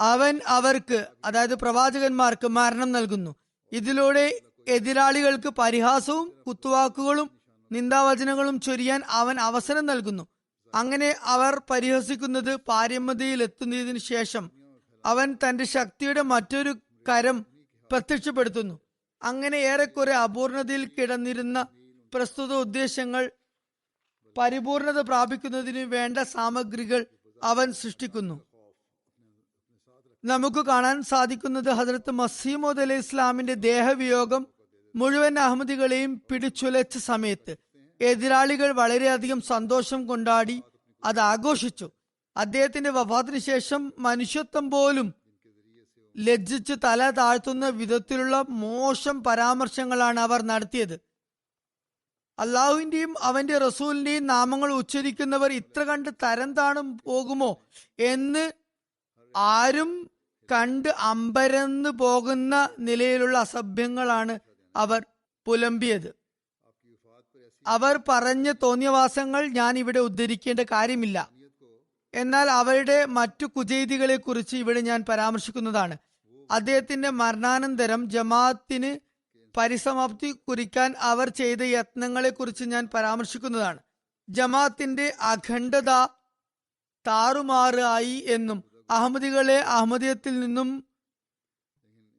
അവൻ അവർക്ക്, അതായത് പ്രവാചകന്മാർക്ക് മരണം നൽകുന്നു. ഇതിലൂടെ എതിരാളികൾക്ക് പരിഹാസവും കുത്തുവാക്കുകളും നിന്ദാവചനങ്ങളും ചൊരിയാൻ അവൻ അവസരം നൽകുന്നു. അങ്ങനെ അവർ പരിഹസിക്കുന്നത് പാരമ്യതയിൽ എത്തുന്നതിന് ശേഷം അവൻ തന്റെ ശക്തിയുടെ മറ്റൊരു കരം പ്രത്യക്ഷപ്പെടുത്തുന്നു. അങ്ങനെ ഏറെക്കുറെ അപൂർണതയിൽ കിടന്നിരുന്ന പ്രസ്തുത ഉദ്ദേശങ്ങൾ പരിപൂർണത പ്രാപിക്കുന്നതിന് വേണ്ട സാമഗ്രികൾ അവൻ സൃഷ്ടിക്കുന്നു. നമുക്ക് കാണാൻ സാധിക്കുന്നത് ഹസ്രത്ത് മസീഹ് മൗഊദ് അലൈഹി ഇസ്ലാമിന്റെ ദേഹവിയോഗം മുഴുവൻ അഹമ്മദികളെയും പിടിച്ചുലച്ച സമയത്ത് എതിരാളികൾ വളരെയധികം സന്തോഷം കൊണ്ടാടി അത് ആഘോഷിച്ചു. അദ്ദേഹത്തിന്റെ വഫാത്തിന് ശേഷം മനുഷ്യത്വം പോലും ലജ്ജിച്ച് തല താഴ്ത്തുന്ന വിധത്തിലുള്ള മോശം പരാമർശങ്ങളാണ് അവർ നടത്തിയത്. അള്ളാഹുവിന്റെയും അവന്റെ റസൂലിന്റെയും നാമങ്ങൾ ഉച്ചരിക്കുന്നവർ ഇത്ര കണ്ട് തരം താണും പോകുമോ എന്ന് ആരും കണ്ട് അമ്പരന്ന് പോകുന്ന നിലയിലുള്ള അസഭ്യങ്ങളാണ് അവർ പുലമ്പിയത്. അവർ പറഞ്ഞ തോന്നിയവാസങ്ങൾ ഞാൻ ഇവിടെ ഉദ്ധരിക്കേണ്ട കാര്യമില്ല. എന്നാൽ അവരുടെ മറ്റു കുചെയ്തികളെ കുറിച്ച് ഇവിടെ ഞാൻ പരാമർശിക്കുന്നതാണ്. അദ്ദേഹത്തിന്റെ മരണാനന്തരം ജമാഅത്തിന് പരിസമാപ്തി കുറിക്കാൻ അവർ ചെയ്ത യത്നങ്ങളെ കുറിച്ച് ഞാൻ പരാമർശിക്കുന്നതാണ്. ജമാഅത്തിന്റെ അഖണ്ഡത താറുമാറായി എന്നും അഹമ്മദികളെ അഹമ്മദിയത്തിൽ നിന്നും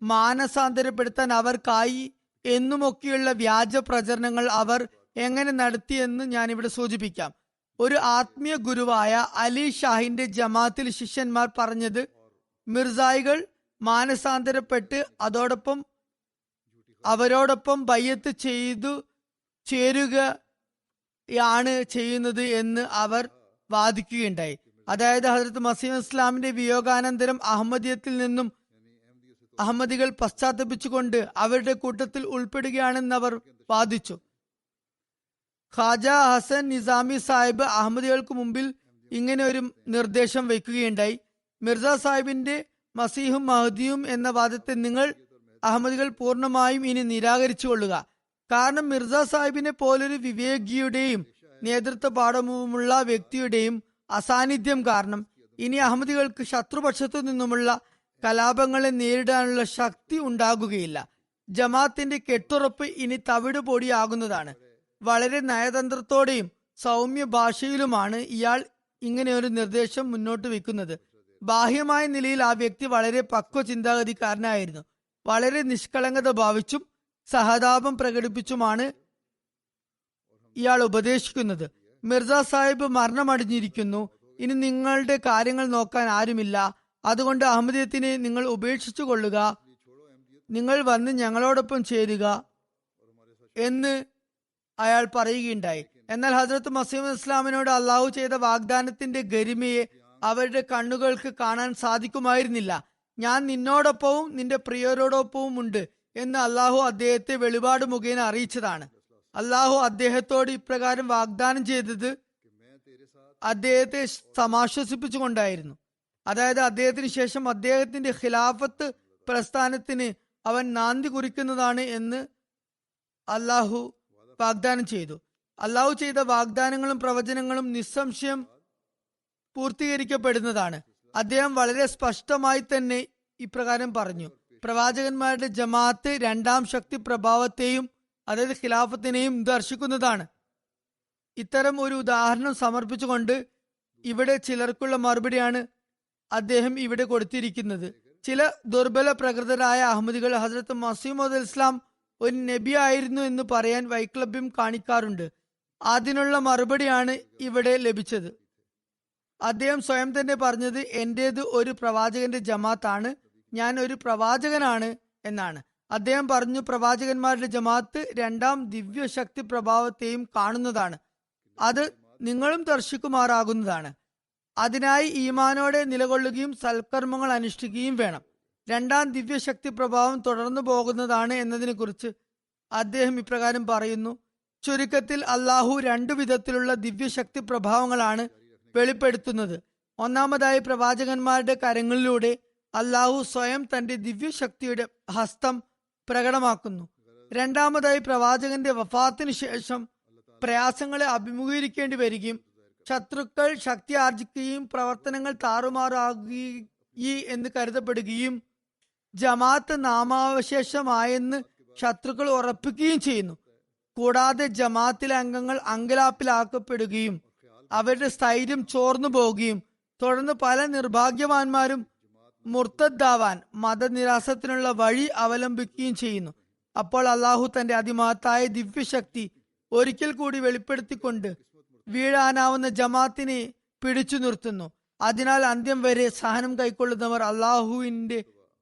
മാനസാന്തരപ്പെടുത്താൻ അവർക്കായി എന്നുമൊക്കെയുള്ള വ്യാജ പ്രചരണങ്ങൾ അവർ എങ്ങനെ നടത്തിയെന്ന് ഞാനിവിടെ സൂചിപ്പിക്കാം. ഒരു ആത്മീയ ഗുരുവായ അലി ഷാഹിന്റെ ജമാഅത്തിൽ ശിഷ്യന്മാർ പറഞ്ഞത് മിർസായികൾ മാനസാന്തരപ്പെട്ട് അവരോടൊപ്പം ബയ്യത്ത് ചെയ്തു ചേരുകയാണ് ചെയ്യുന്നത് എന്ന് അവർ വാദിക്കുകയുണ്ടായി. അതായത് ഹസ്രത്ത് മസീഹ് ഇസ്ലാമിന്റെ വിയോഗാനന്തരം അഹമ്മദിയത്തിൽ നിന്നും അഹമ്മദികൾ പശ്ചാത്തപിച്ചുകൊണ്ട് അവരുടെ കൂട്ടത്തിൽ ഉൾപ്പെടുകയാണെന്ന് അവർ വാദിച്ചു. ഖാജ ഹസൻ നിസാമി സാഹിബ് അഹമ്മദികൾക്ക് മുമ്പിൽ ഇങ്ങനെ ഒരു നിർദ്ദേശം വയ്ക്കുകയുണ്ടായി: മിർസ സാഹിബിന്റെ മസീഹും മഹദിയും എന്ന വാദത്തെ നിങ്ങൾ അഹമ്മദികൾ പൂർണ്ണമായും ഇനി നിരാകരിച്ചു കൊള്ളുക. കാരണം മിർസ സാഹിബിനെ പോലൊരു വിവേകിയുടെയും നേതൃത്വ പാഠമുള്ള വ്യക്തിയുടെയും അസാന്നിധ്യം കാരണം ഇനി അഹമ്മദികൾക്ക് ശത്രുപക്ഷത്തു നിന്നുമുള്ള കലാപങ്ങളെ നേരിടാനുള്ള ശക്തി ഉണ്ടാകുകയില്ല. ജമാഅത്തിന്റെ കെട്ടുറപ്പ് ഇനി തവിട് പൊടിയാകുന്നതാണ്. വളരെ നയതന്ത്രത്തോടെയും സൗമ്യ ഭാഷയിലുമാണ് ഇയാൾ ഇങ്ങനെ ഒരു നിർദ്ദേശം മുന്നോട്ട് വെക്കുന്നത്. ബാഹ്യമായ നിലയിൽ ആ വ്യക്തി വളരെ പക്വ ചിന്താഗതിക്കാരനായിരുന്നു. വളരെ നിഷ്കളങ്കത ഭാവിച്ചും സഹതാപം പ്രകടിപ്പിച്ചുമാണ് ഇയാൾ ഉപദേശിക്കുന്നത്. മിർസ സാഹിബ് മരണമടഞ്ഞിരിക്കുന്നു. ഇനി നിങ്ങളുടെ കാര്യങ്ങൾ നോക്കാൻ ആരുമില്ല. അതുകൊണ്ട് അഹമ്മദിയത്തിനെ നിങ്ങൾ ഉപേക്ഷിച്ചു കൊള്ളുക. നിങ്ങൾ വന്ന് ഞങ്ങളോടൊപ്പം ചേരുക. എന്ന് അയാൾ പറയുകയുണ്ടായി. എന്നാൽ ഹസ്രത്ത് മസീഹ് ഇസ്ലാമിനോട് അള്ളാഹു ചെയ്ത വാഗ്ദാനത്തിന്റെ ഗരിമയെ അവരുടെ കണ്ണുകൾക്ക് കാണാൻ സാധിക്കുമായിരുന്നില്ല. ഞാൻ നിന്നോടൊപ്പവും നിന്റെ പ്രിയരോടൊപ്പവും ഉണ്ട് എന്ന് അള്ളാഹു അദ്ദേഹത്തെ വെളിപാട് മുഖേന അറിയിച്ചതാണ്. അള്ളാഹു അദ്ദേഹത്തോട് ഇപ്രകാരം വാഗ്ദാനം ചെയ്തത് അദ്ദേഹത്തെ സമാശ്വസിപ്പിച്ചുകൊണ്ടായിരുന്നു. അതായത് അദ്ദേഹത്തിന് ശേഷം അദ്ദേഹത്തിന്റെ ഖിലാഫത്ത് പ്രസ്ഥാനത്തിന് അവൻ നാന്ദി കുറിക്കുന്നതാണ് എന്ന് അള്ളാഹു വാഗ്ദാനം ചെയ്തു. അള്ളാഹു ചെയ്ത വാഗ്ദാനങ്ങളും പ്രവചനങ്ങളും നിസ്സംശയം പൂർത്തീകരിക്കപ്പെടുന്നതാണ്. അദ്ദേഹം വളരെ സ്പഷ്ടമായി തന്നെ ഇപ്രകാരം പറഞ്ഞു: പ്രവാചകന്മാരുടെ ജമാഅത്ത് രണ്ടാം ശക്തി പ്രഭാവത്തെയും അതായത് ഖിലാഫത്തിനെയും ദർശിക്കുന്നതാണ്. ഇത്തരം ഒരു ഉദാഹരണം സമർപ്പിച്ചുകൊണ്ട് ഇവിടെ ചിലർക്കുള്ള മറുപടിയാണ് അദ്ദേഹം ഇവിടെ കൊടുത്തിരിക്കുന്നത്. ചില ദുർബല പ്രകൃതരായ അഹമ്മദികൾ ഹസ്രത്ത് മസീഹ് ഇസ്ലാം ഒരു നബി ആയിരുന്നു എന്ന് പറയാൻ വൈക്ലഭ്യം കാണിക്കാറുണ്ട്. അതിനുള്ള മറുപടിയാണ് ഇവിടെ ലഭിച്ചത്. അദ്ദേഹം സ്വയം തന്നെ പറഞ്ഞത് എന്റേത് ഒരു പ്രവാചകന്റെ ജമാഅത്താണ്, ഞാൻ ഒരു പ്രവാചകനാണ് എന്നാണ്. അദ്ദേഹം പറഞ്ഞു, പ്രവാചകന്മാരുടെ ജമാഅത്ത് രണ്ടാം ദിവ്യശക്തി പ്രഭാവത്തെയും കാണുന്നതാണ്, അത് നിങ്ങളും ദർശിക്കുമാറാകുന്നതാണ്. അതിനായി ഈമാനോടെ നിലകൊള്ളുകയും സൽക്കർമ്മങ്ങൾ അനുഷ്ഠിക്കുകയും വേണം. രണ്ടാം ദിവ്യശക്തി പ്രഭാവം തുടർന്നു പോകുന്നതാണ് എന്നതിനെ കുറിച്ച് അദ്ദേഹം ഇപ്രകാരം പറയുന്നു: ചുരുക്കത്തിൽ അള്ളാഹു രണ്ടു വിധത്തിലുള്ള ദിവ്യശക്തി പ്രഭാവങ്ങളാണ് വെളിപ്പെടുത്തുന്നത്. ഒന്നാമതായി പ്രവാചകന്മാരുടെ കരങ്ങളിലൂടെ അള്ളാഹു സ്വയം തന്റെ ദിവ്യശക്തിയുടെ ഹസ്തം പ്രകടമാക്കുന്നു. രണ്ടാമതായി പ്രവാചകന്റെ വഫാത്തിന് ശേഷം പ്രയാസങ്ങളെ അഭിമുഖീകരിക്കേണ്ടി വരികയും ശത്രുക്കൾ ശക്തി ആർജിക്കുകയും പ്രവർത്തനങ്ങൾ താറുമാറാകുകയും എന്ന് കരുതപ്പെടുകയും ജമാഅത്ത് നാമാവശേഷമായെന്ന് ശത്രുക്കൾ ഉറപ്പിക്കുകയും ചെയ്യുന്നു. കൂടാതെ ജമാഅത്തിലെ അംഗങ്ങൾ അങ്കലാപ്പിലാക്കപ്പെടുകയും അവരുടെ സ്ഥൈര്യം ചോർന്നു പോവുകയും തുടർന്ന് പല നിർഭാഗ്യവാന്മാരും മുർത്തദ്ദാവാൻ മതനിരാസത്തിനുള്ള വഴി അവലംബിക്കുകയും ചെയ്യുന്നു. അപ്പോൾ അള്ളാഹു തന്റെ അതിമഹത്തായ ദിവ്യശക്തി ഒരിക്കൽ കൂടി വെളിപ്പെടുത്തിക്കൊണ്ട് വീഴാനാവുന്ന ജമാഅത്തിനെ പിടിച്ചു നിർത്തുന്നു. അതിനാൽ അന്ത്യം വരെ സഹനം കൈക്കൊള്ളുന്നവർ അള്ളാഹുവിന്റെ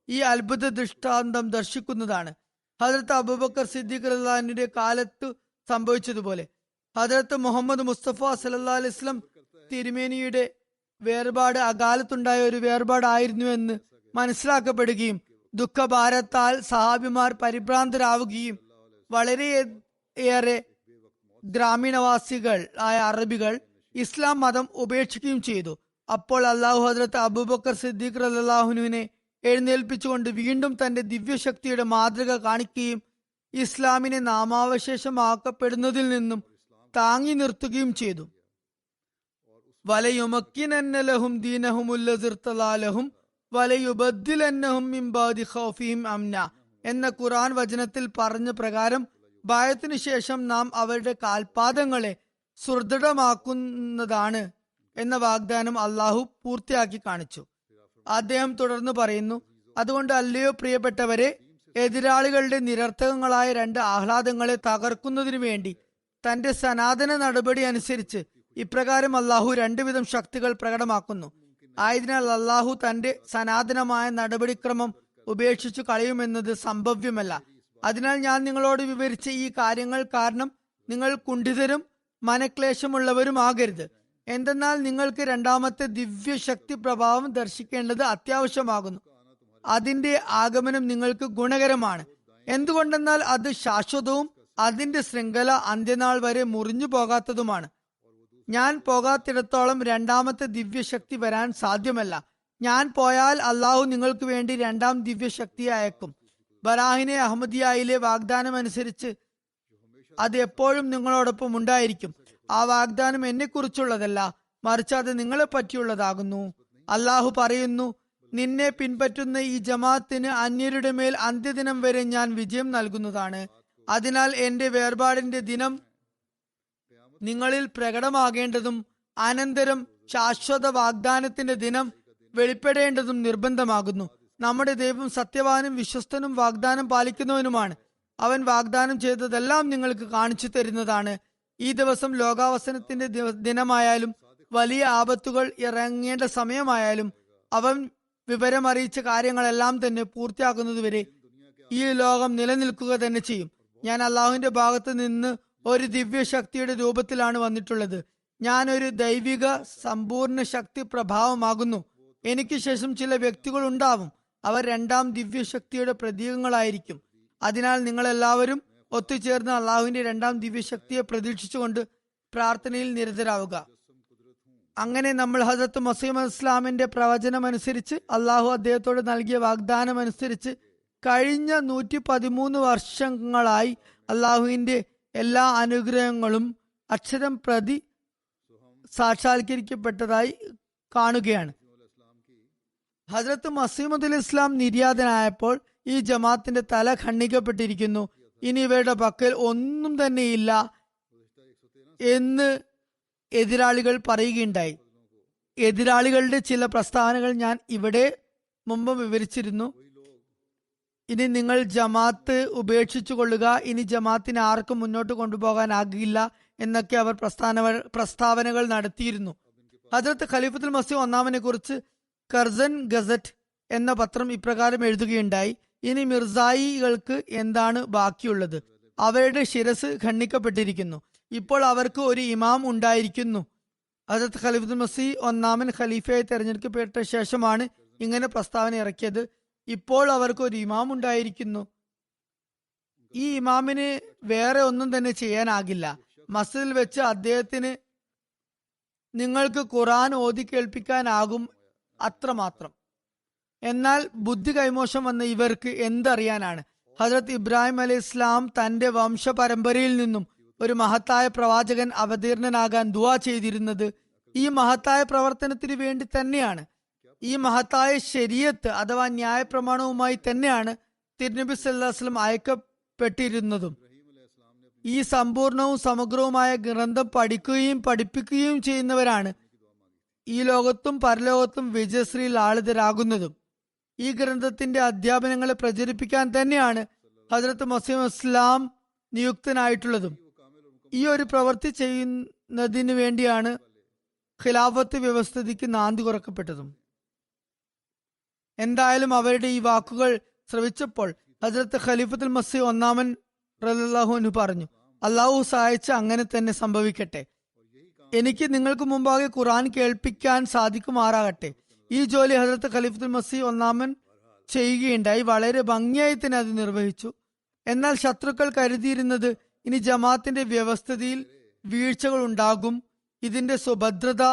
ഈ അത്ഭുത ദൃഷ്ടാന്തം ദർശിക്കുന്നതാണ്. ഹദരത്ത് അബൂബക്കർ സിദ്ദീഖ് റളിയല്ലാഹുവിന്റെ കാലത്ത് സംഭവിച്ചതുപോലെ ഹദരത്ത് മുഹമ്മദ് മുസ്തഫ സല്ലല്ലാഹു അലൈഹി വസല്ലം തിരുമേനിയുടെ വേർപാട് അകാലത്തുണ്ടായ ഒരു വേർപാടായിരുന്നു എന്ന് മനസ്സിലാക്കപ്പെടുകയും ദുഃഖഭാരത്താൽ സഹാബിമാർ പരിഭ്രാന്തരാവുകയും വളരെയേറെ ഗ്രാമീണവാസികൾ ആയ അറബികൾ ഇസ്ലാം മതം ഉപേക്ഷിക്കുകയും ചെയ്തു. അപ്പോൾ അള്ളാഹു ഹദ്രത്ത് അബൂബക്കർ സിദ്ദീഖ് റളിയല്ലാഹുവിനെ എഴുന്നേൽപ്പിച്ചുകൊണ്ട് വീണ്ടും തന്റെ ദിവ്യശക്തിയുടെ മാതൃക കാണിക്കുകയും ഇസ്ലാമിനെ നാമാവശേഷമാക്കപ്പെടുന്നതിൽ നിന്നും താങ്ങി നിർത്തുകയും ചെയ്തു. വലയുമക്കിനന്നലഹും ദീനഹുമുല്ലസിർത്തലാലഹും വലയുബദ്ദിലന്നഹും മിൻ ബഅദി ഖൗഫിഹിം അംന എന്ന ഖുർആൻ വചനത്തിൽ പറഞ്ഞ പ്രകാരം ഭയത്തിനു ശേഷം നാം അവരുടെ കാൽപാദങ്ങളെ സുദൃഢമാക്കുന്നതാണ് എന്ന വാഗ്ദാനം അള്ളാഹു പൂർത്തിയാക്കി കാണിച്ചു. അദ്ദേഹം തുടർന്ന് പറയുന്നു: അതുകൊണ്ട് അല്ലയോ പ്രിയപ്പെട്ടവരെ, എതിരാളികളുടെ നിരർത്ഥകങ്ങളായ രണ്ട് ആഹ്ലാദങ്ങളെ തകർക്കുന്നതിനു വേണ്ടി തന്റെ സനാതന നടപടി അനുസരിച്ച് ഇപ്രകാരം അള്ളാഹു രണ്ടുവിധം ശക്തികൾ പ്രകടമാക്കുന്നു. ആയതിനാൽ അള്ളാഹു തന്റെ സനാതനമായ നടപടിക്രമം ഉപേക്ഷിച്ചു കളയുമെന്നത് സംഭവ്യമല്ല. അതിനാൽ ഞാൻ നിങ്ങളോട് വിവരിച്ച ഈ കാര്യങ്ങൾ കാരണം നിങ്ങൾ കുണ്ഠിതരും മനക്ലേശമുള്ളവരുമാകരുത്. എന്തെന്നാൽ നിങ്ങൾക്ക് രണ്ടാമത്തെ ദിവ്യശക്തി പ്രഭാവം ദർശിക്കേണ്ടത് അത്യാവശ്യമാകുന്നു. അതിന്റെ ആഗമനം നിങ്ങൾക്ക് ഗുണകരമാണ്. എന്തുകൊണ്ടെന്നാൽ അത് ശാശ്വതവും അതിന്റെ ശൃംഖല അന്ത്യനാൾ വരെ മുറിഞ്ഞു പോകാത്തതുമാണ്. ഞാൻ പോകാത്തിടത്തോളം രണ്ടാമത്തെ ദിവ്യശക്തി വരാൻ സാധ്യമല്ല. ഞാൻ പോയാൽ അള്ളാഹു നിങ്ങൾക്ക് വേണ്ടി രണ്ടാം ദിവ്യശക്തിയെ അയക്കും. ബറാഹിനെ അഹമ്മദിയയിലെ വാഗ്ദാനം അനുസരിച്ച് അത് എപ്പോഴും നിങ്ങളോടൊപ്പം ഉണ്ടായിരിക്കും. ആ വാഗ്ദാനം എന്നെ കുറിച്ചുള്ളതല്ല, മറിച്ച് അത് നിങ്ങളെ പറ്റിയുള്ളതാകുന്നു. അള്ളാഹു പറയുന്നു: നിന്നെ പിൻപറ്റുന്ന ഈ ജമാഅത്തിന് അന്യരുടെ മേൽ അന്ത്യദിനം വരെ ഞാൻ വിജയം നൽകുന്നതാണ്. അതിനാൽ എന്റെ വേർപാടിന്റെ ദിനം നിങ്ങളിൽ പ്രകടമാകേണ്ടതും അനന്തരം ശാശ്വത വാഗ്ദാനത്തിന്റെ ദിനം വെളിപ്പെടേണ്ടതും നിർബന്ധമാകുന്നു. നമ്മുടെ ദൈവം സത്യവാനും വിശ്വസ്തനും വാഗ്ദാനം പാലിക്കുന്നവനുമാണ്. അവൻ വാഗ്ദാനം ചെയ്തതെല്ലാം നിങ്ങൾക്ക് കാണിച്ചു തരുന്നതാണ്. ഈ ദിവസം ലോകാവസാനത്തിന്റെ ദിനമായാലും വലിയ ആപത്തുകൾ ഇറങ്ങേണ്ട സമയമായാലും അവൻ വിവരമറിയിച്ച കാര്യങ്ങളെല്ലാം തന്നെ പൂർത്തിയാക്കുന്നതുവരെ ഈ ലോകം നിലനിൽക്കുക തന്നെ ചെയ്യും. ഞാൻ അള്ളാഹുവിന്റെ ഭാഗത്ത് നിന്ന് ഒരു ദിവ്യശക്തിയുടെ രൂപത്തിലാണ് വന്നിട്ടുള്ളത്. ഞാൻ ഒരു ദൈവിക സമ്പൂർണ്ണ ശക്തി പ്രഭാവമാകുന്നു. എനിക്ക് ശേഷം ചില വ്യക്തികൾ ഉണ്ടാവും. അവർ രണ്ടാം ദിവ്യശക്തിയുടെ പ്രതീകങ്ങളായിരിക്കും. അതിനാൽ നിങ്ങൾ എല്ലാവരും ഒത്തുചേർന്ന് അള്ളാഹുവിന്റെ രണ്ടാം ദിവ്യശക്തിയെ പ്രതീക്ഷിച്ചുകൊണ്ട് പ്രാർത്ഥനയിൽ നിരതരാവുക. അങ്ങനെ നമ്മൾ ഹസരത്ത് മസീഹ് ഇസ്ലാമിന്റെ പ്രവചനം അനുസരിച്ച്, അള്ളാഹു അദ്ദേഹത്തോട് നൽകിയ വാഗ്ദാനം അനുസരിച്ച് കഴിഞ്ഞ 113 വർഷങ്ങളായി അള്ളാഹുവിന്റെ എല്ലാ അനുഗ്രഹങ്ങളും അക്ഷരം പ്രതി സാക്ഷാത്കരിക്കപ്പെട്ടതായി കാണുകയാണ്. ഹസ്രത്ത് മസീഹ് ഇസ്ലാം നിര്യാതനായപ്പോൾ ഈ ജമാഅത്തിന്റെ തല ഖണ്ഡിക്കപ്പെട്ടിരിക്കുന്നു, ഇനി ഇവരുടെ പക്കൽ ഒന്നും തന്നെയില്ല എന്ന് എതിരാളികൾ പറയുകയുണ്ടായി. എതിരാളികളുടെ ചില പ്രസ്താവനകൾ ഞാൻ ഇവിടെ മുമ്പ് വിവരിച്ചിരുന്നു. ഇനി നിങ്ങൾ ജമാഅത്ത് ഉപേക്ഷിച്ചു കൊള്ളുക, ഇനി ജമാഅത്തിനെ ആർക്കും മുന്നോട്ട് കൊണ്ടുപോകാനാകില്ല എന്നൊക്കെ അവർ പ്രസ്താവനകൾ നടത്തിയിരുന്നു. ഹജറത്ത് ഖലീഫത്തുൽ മസീഹ് ഒന്നാമനെ കുറിച്ച് കർസൻ ഗസറ്റ് എന്ന പത്രം ഇപ്രകാരം എഴുതുകയുണ്ടായി: ഇനി മിർസായികൾക്ക് എന്താണ് ബാക്കിയുള്ളത്? അവരുടെ ശിരസ് ഖണ്ഡിക്കപ്പെട്ടിരിക്കുന്നു. ഇപ്പോൾ അവർക്ക് ഒരു ഇമാം ഉണ്ടായിരിക്കുന്നു. ഹജറത്ത് ഖലീഫത്തുൽ മസീഹ് ഒന്നാമൻ ഖലീഫയായി തെരഞ്ഞെടുക്കപ്പെട്ട ശേഷമാണ് ഇങ്ങനെ പ്രസ്താവന ഇറക്കിയത്. ഇപ്പോൾ അവർക്ക് ഒരു ഇമാം ഉണ്ടായിരിക്കുന്നു. ഈ ഇമാമിന് വേറെ ഒന്നും തന്നെ ചെയ്യാനാകില്ല. മസ്ജിദിൽ വെച്ച് അദ്ദേഹത്തിന് നിങ്ങൾക്ക് ഖുർആൻ ഓതി കേൾപ്പിക്കാനാകും, അത്രമാത്രം. എന്നാൽ ബുദ്ധി കൈമോശം വന്ന ഇവർക്ക് എന്തറിയാനാണ്? ഹജറത്ത് ഇബ്രാഹിം അലൈഹി ഇസ്ലാം തന്റെ വംശപരമ്പരയിൽ നിന്നും ഒരു മഹത്തായ പ്രവാചകൻ അവതീർണനാകാൻ ദുആ ചെയ്തിരുന്നത് ഈ മഹത്തായ പ്രവർത്തനത്തിന് വേണ്ടി തന്നെയാണ്. ഈ മഹത്തായ ശരീഅത്ത് അഥവാ ന്യായപ്രമാണവുമായി തന്നെയാണ് തിരുനബി സല്ലല്ലാഹു അലൈഹി വസല്ലം അയക്കപ്പെട്ടിരുന്നതും. ഈ സമ്പൂർണവും സമഗ്രവുമായ ഗ്രന്ഥം പഠിക്കുകയും പഠിപ്പിക്കുകയും ചെയ്യുന്നവരാണ് ഈ ലോകത്തും പരലോകത്തും വിജയശ്രീ ലാളിതരാകുന്നതും. ഈ ഗ്രന്ഥത്തിന്റെ അധ്യാപനങ്ങളെ പ്രചരിപ്പിക്കാൻ തന്നെയാണ് ഹജറത്ത് മസീഹ് ഇസ്ലാം നിയുക്തനായിട്ടുള്ളതും. ഈ ഒരു പ്രവൃത്തി ചെയ്യുന്നതിന് വേണ്ടിയാണ് ഖിലാഫത്ത് വ്യവസ്ഥിതിക്ക് നാന്ദി കുറക്കപ്പെട്ടതും. എന്തായാലും അവരുടെ ഈ വാക്കുകൾ ശ്രവിച്ചപ്പോൾ ഹജറത്ത് ഖലീഫത്തുൽ മസീഹ് ഒന്നാമൻ റളിയല്ലാഹു അൻഹു പറഞ്ഞു, അള്ളാഹു സഹായിച്ച് അങ്ങനെ തന്നെ സംഭവിക്കട്ടെ. എനിക്ക് നിങ്ങൾക്ക് മുമ്പാകെ ഖുർആൻ കേൾപ്പിക്കാൻ സാധിക്കുമാറാകട്ടെ. ഈ ജോലി ഹജറത്ത് ഖലീഫത്തുൽ മസീഹ് ഒന്നാമൻ ചെയ്യുകയുണ്ടായി. വളരെ ഭംഗിയായി തന്നെ അത് നിർവഹിച്ചു. എന്നാൽ ശത്രുക്കൾ കരുതിയിരുന്നത് ഇനി ജമാഅത്തിന്റെ വ്യവസ്ഥിതിയിൽ വീഴ്ചകൾ ഉണ്ടാകും, ഇതിന്റെ സുഭദ്രത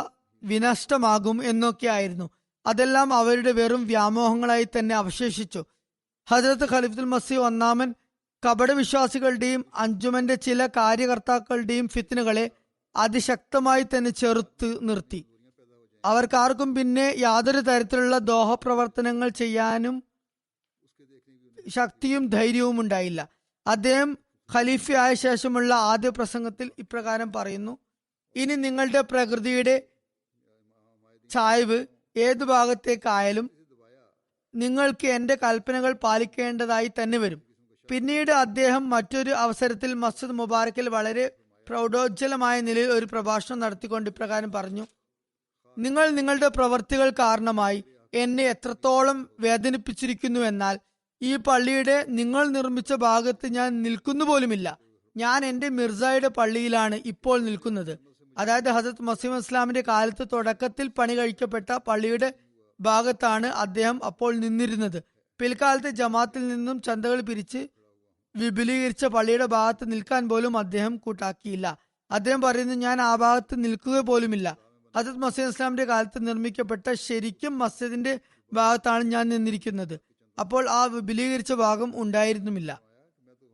വിനഷ്ടമാകും എന്നൊക്കെ ആയിരുന്നു. അതെല്ലാം അവരുടെ വെറും വ്യാമോഹങ്ങളായി തന്നെ അവശേഷിച്ചു. ഹജറത്ത് ഖലീഫത്തുൽ മസീഹ് ഒന്നാമൻ കപടവിശ്വാസികളുടെയും അഞ്ചുമന്റെ ചില കാര്യകർത്താക്കളുടെയും ഫിത്നകളെ അതിശക്തമായി തന്നെ ചെറുത്ത് നിർത്തി. അവർക്കാർക്കും പിന്നെ യാതൊരു തരത്തിലുള്ള ദ്രോഹപ്രവർത്തനങ്ങൾ ചെയ്യാനും ശക്തിയും ധൈര്യവും ഉണ്ടായില്ല. അദ്ദേഹം ഖലീഫയായ ശേഷമുള്ള ആദ്യ പ്രസംഗത്തിൽ ഇപ്രകാരം പറയുന്നു: ഇനി നിങ്ങളുടെ പ്രകൃതിയുടെ ചായ്വ് ഏതു ഭാഗത്തേക്കായാലും നിങ്ങൾക്ക് എന്റെ കൽപ്പനകൾ പാലിക്കേണ്ടതായി തന്നെ വരും. പിന്നീട് അദ്ദേഹം മറ്റൊരു അവസരത്തിൽ മസ്ജിദ് മുബാറക്കിൽ വളരെ പ്രൗഢോജ്വലമായ നിലയിൽ ഒരു പ്രഭാഷണം നടത്തിക്കൊണ്ട് ഇപ്രകാരം പറഞ്ഞു: നിങ്ങൾ നിങ്ങളുടെ പ്രവർത്തികൾ കാരണമായി എന്നെ എത്രത്തോളം വേദനിപ്പിച്ചിരിക്കുന്നു എന്നാൽ ഈ പള്ളിയുടെ നിങ്ങൾ നിർമ്മിച്ച ഭാഗത്ത് ഞാൻ നിൽക്കുന്നു പോലുമില്ല. ഞാൻ എന്റെ മിർസായുടെ പള്ളിയിലാണ് ഇപ്പോൾ നിൽക്കുന്നത്. അതായത് ഹസരത്ത് മസീഹ് ഇസ്ലാമിന്റെ കാലത്ത് തുടക്കത്തിൽ പണി കഴിക്കപ്പെട്ട പള്ളിയുടെ ഭാഗത്താണ് അദ്ദേഹം അപ്പോൾ നിന്നിരുന്നത്. പിൽക്കാലത്ത് ജമാഅത്തിൽ നിന്നും ചന്തകൾ പിരിച്ച് വിപുലീകരിച്ച പള്ളിയുടെ ഭാഗത്ത് നിൽക്കാൻ പോലും അദ്ദേഹം കൂട്ടാക്കിയില്ല. അദ്ദേഹം പറയുന്നു, ഞാൻ ആ ഭാഗത്ത് നിൽക്കുക പോലുമില്ല. ഹസരത്ത് മസീഹ് ഇസ്ലാമിന്റെ കാലത്ത് നിർമ്മിക്കപ്പെട്ട ശരിക്കും മസ്ജിദിന്റെ ഭാഗത്താണ് ഞാൻ നിന്നിരിക്കുന്നത്. അപ്പോൾ ആ വിപുലീകരിച്ച ഭാഗം ഉണ്ടായിരുന്നുമില്ല.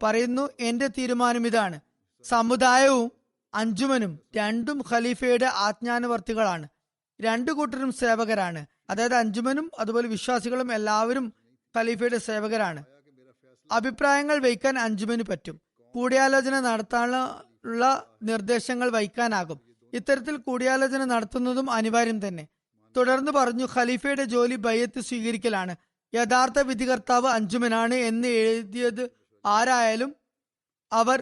പറയുന്നു, എന്റെ തീരുമാനം ഇതാണ്: സമുദായവും അഞ്ചുമനും രണ്ടും ഖലീഫയുടെ ആജ്ഞാനുവർത്തികളാണ്. രണ്ടു കൂട്ടരും സേവകരാണ്. അതായത് അഞ്ചുമനും അതുപോലെ വിശ്വാസികളും എല്ലാവരും ഖലീഫയുടെ സേവകരാണ്. അഭിപ്രായങ്ങൾ വയ്ക്കാൻ അഞ്ചുമന് പറ്റും. കൂടിയാലോചന നടത്താനുള്ള നിർദ്ദേശങ്ങൾ വയ്ക്കാനാകും. ഇത്തരത്തിൽ കൂടിയാലോചന നടത്തുന്നതും അനിവാര്യം തന്നെ. തുടർന്ന് പറഞ്ഞു, ഖലീഫയുടെ ജോലി ബയ്യത്ത് സ്വീകരിക്കലാണ്. യഥാർത്ഥ വിധികർത്താവ് അഞ്ചുമനാണ് എന്ന് എഴുതിയത് ആരായാലും അവർ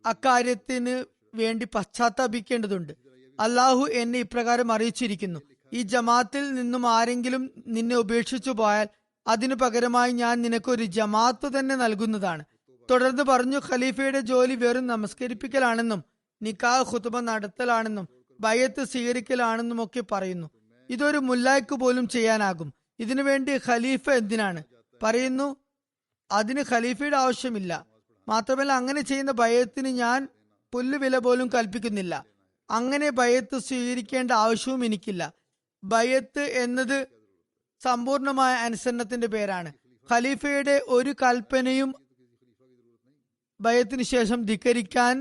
അക്കാര്യത്തിന് വേണ്ടി പശ്ചാത്താപിക്കേണ്ടതുണ്ട്. അള്ളാഹു എന്നെ ഇപ്രകാരം അറിയിച്ചിരിക്കുന്നു: ഈ ജമാഅത്തിൽ നിന്നും ആരെങ്കിലും നിന്നെ ഉപേക്ഷിച്ചു പോയാൽ അതിനു പകരമായി ഞാൻ നിനക്കൊരു ജമാഅത്ത് തന്നെ നൽകുന്നതാണ്. തുടർന്ന് പറഞ്ഞു, ഖലീഫയുടെ ജോലി വെറും നമസ്കരിപ്പിക്കലാണെന്നും നിക്കാഹ് ഖുതുബ നടത്തലാണെന്നും ബയത്ത് സ്വീകരിക്കലാണെന്നും ഒക്കെ പറയുന്നു. ഇതൊരു മുല്ലായ്ക്ക് പോലും ചെയ്യാനാകും. ഇതിനുവേണ്ടി ഖലീഫ എന്തിനാണ്? പറയുന്നു, അതിന് ഖലീഫയുടെ ആവശ്യമില്ല. മാത്രമല്ല, അങ്ങനെ ചെയ്യുന്ന ബയത്തിന് ഞാൻ പുല്ലുവില പോലും കൽപ്പിക്കുന്നില്ല. അങ്ങനെ ബയത്ത് സ്വീകരിക്കേണ്ട ആവശ്യവും എനിക്കില്ല. ബയത്ത് എന്നത് സമ്പൂർണമായ അനുസരണത്തിന്റെ പേരാണ്. ഖലീഫയുടെ ഒരു കൽപ്പനയും ബയത്തിന് ശേഷം ധിക്കരിക്കാൻ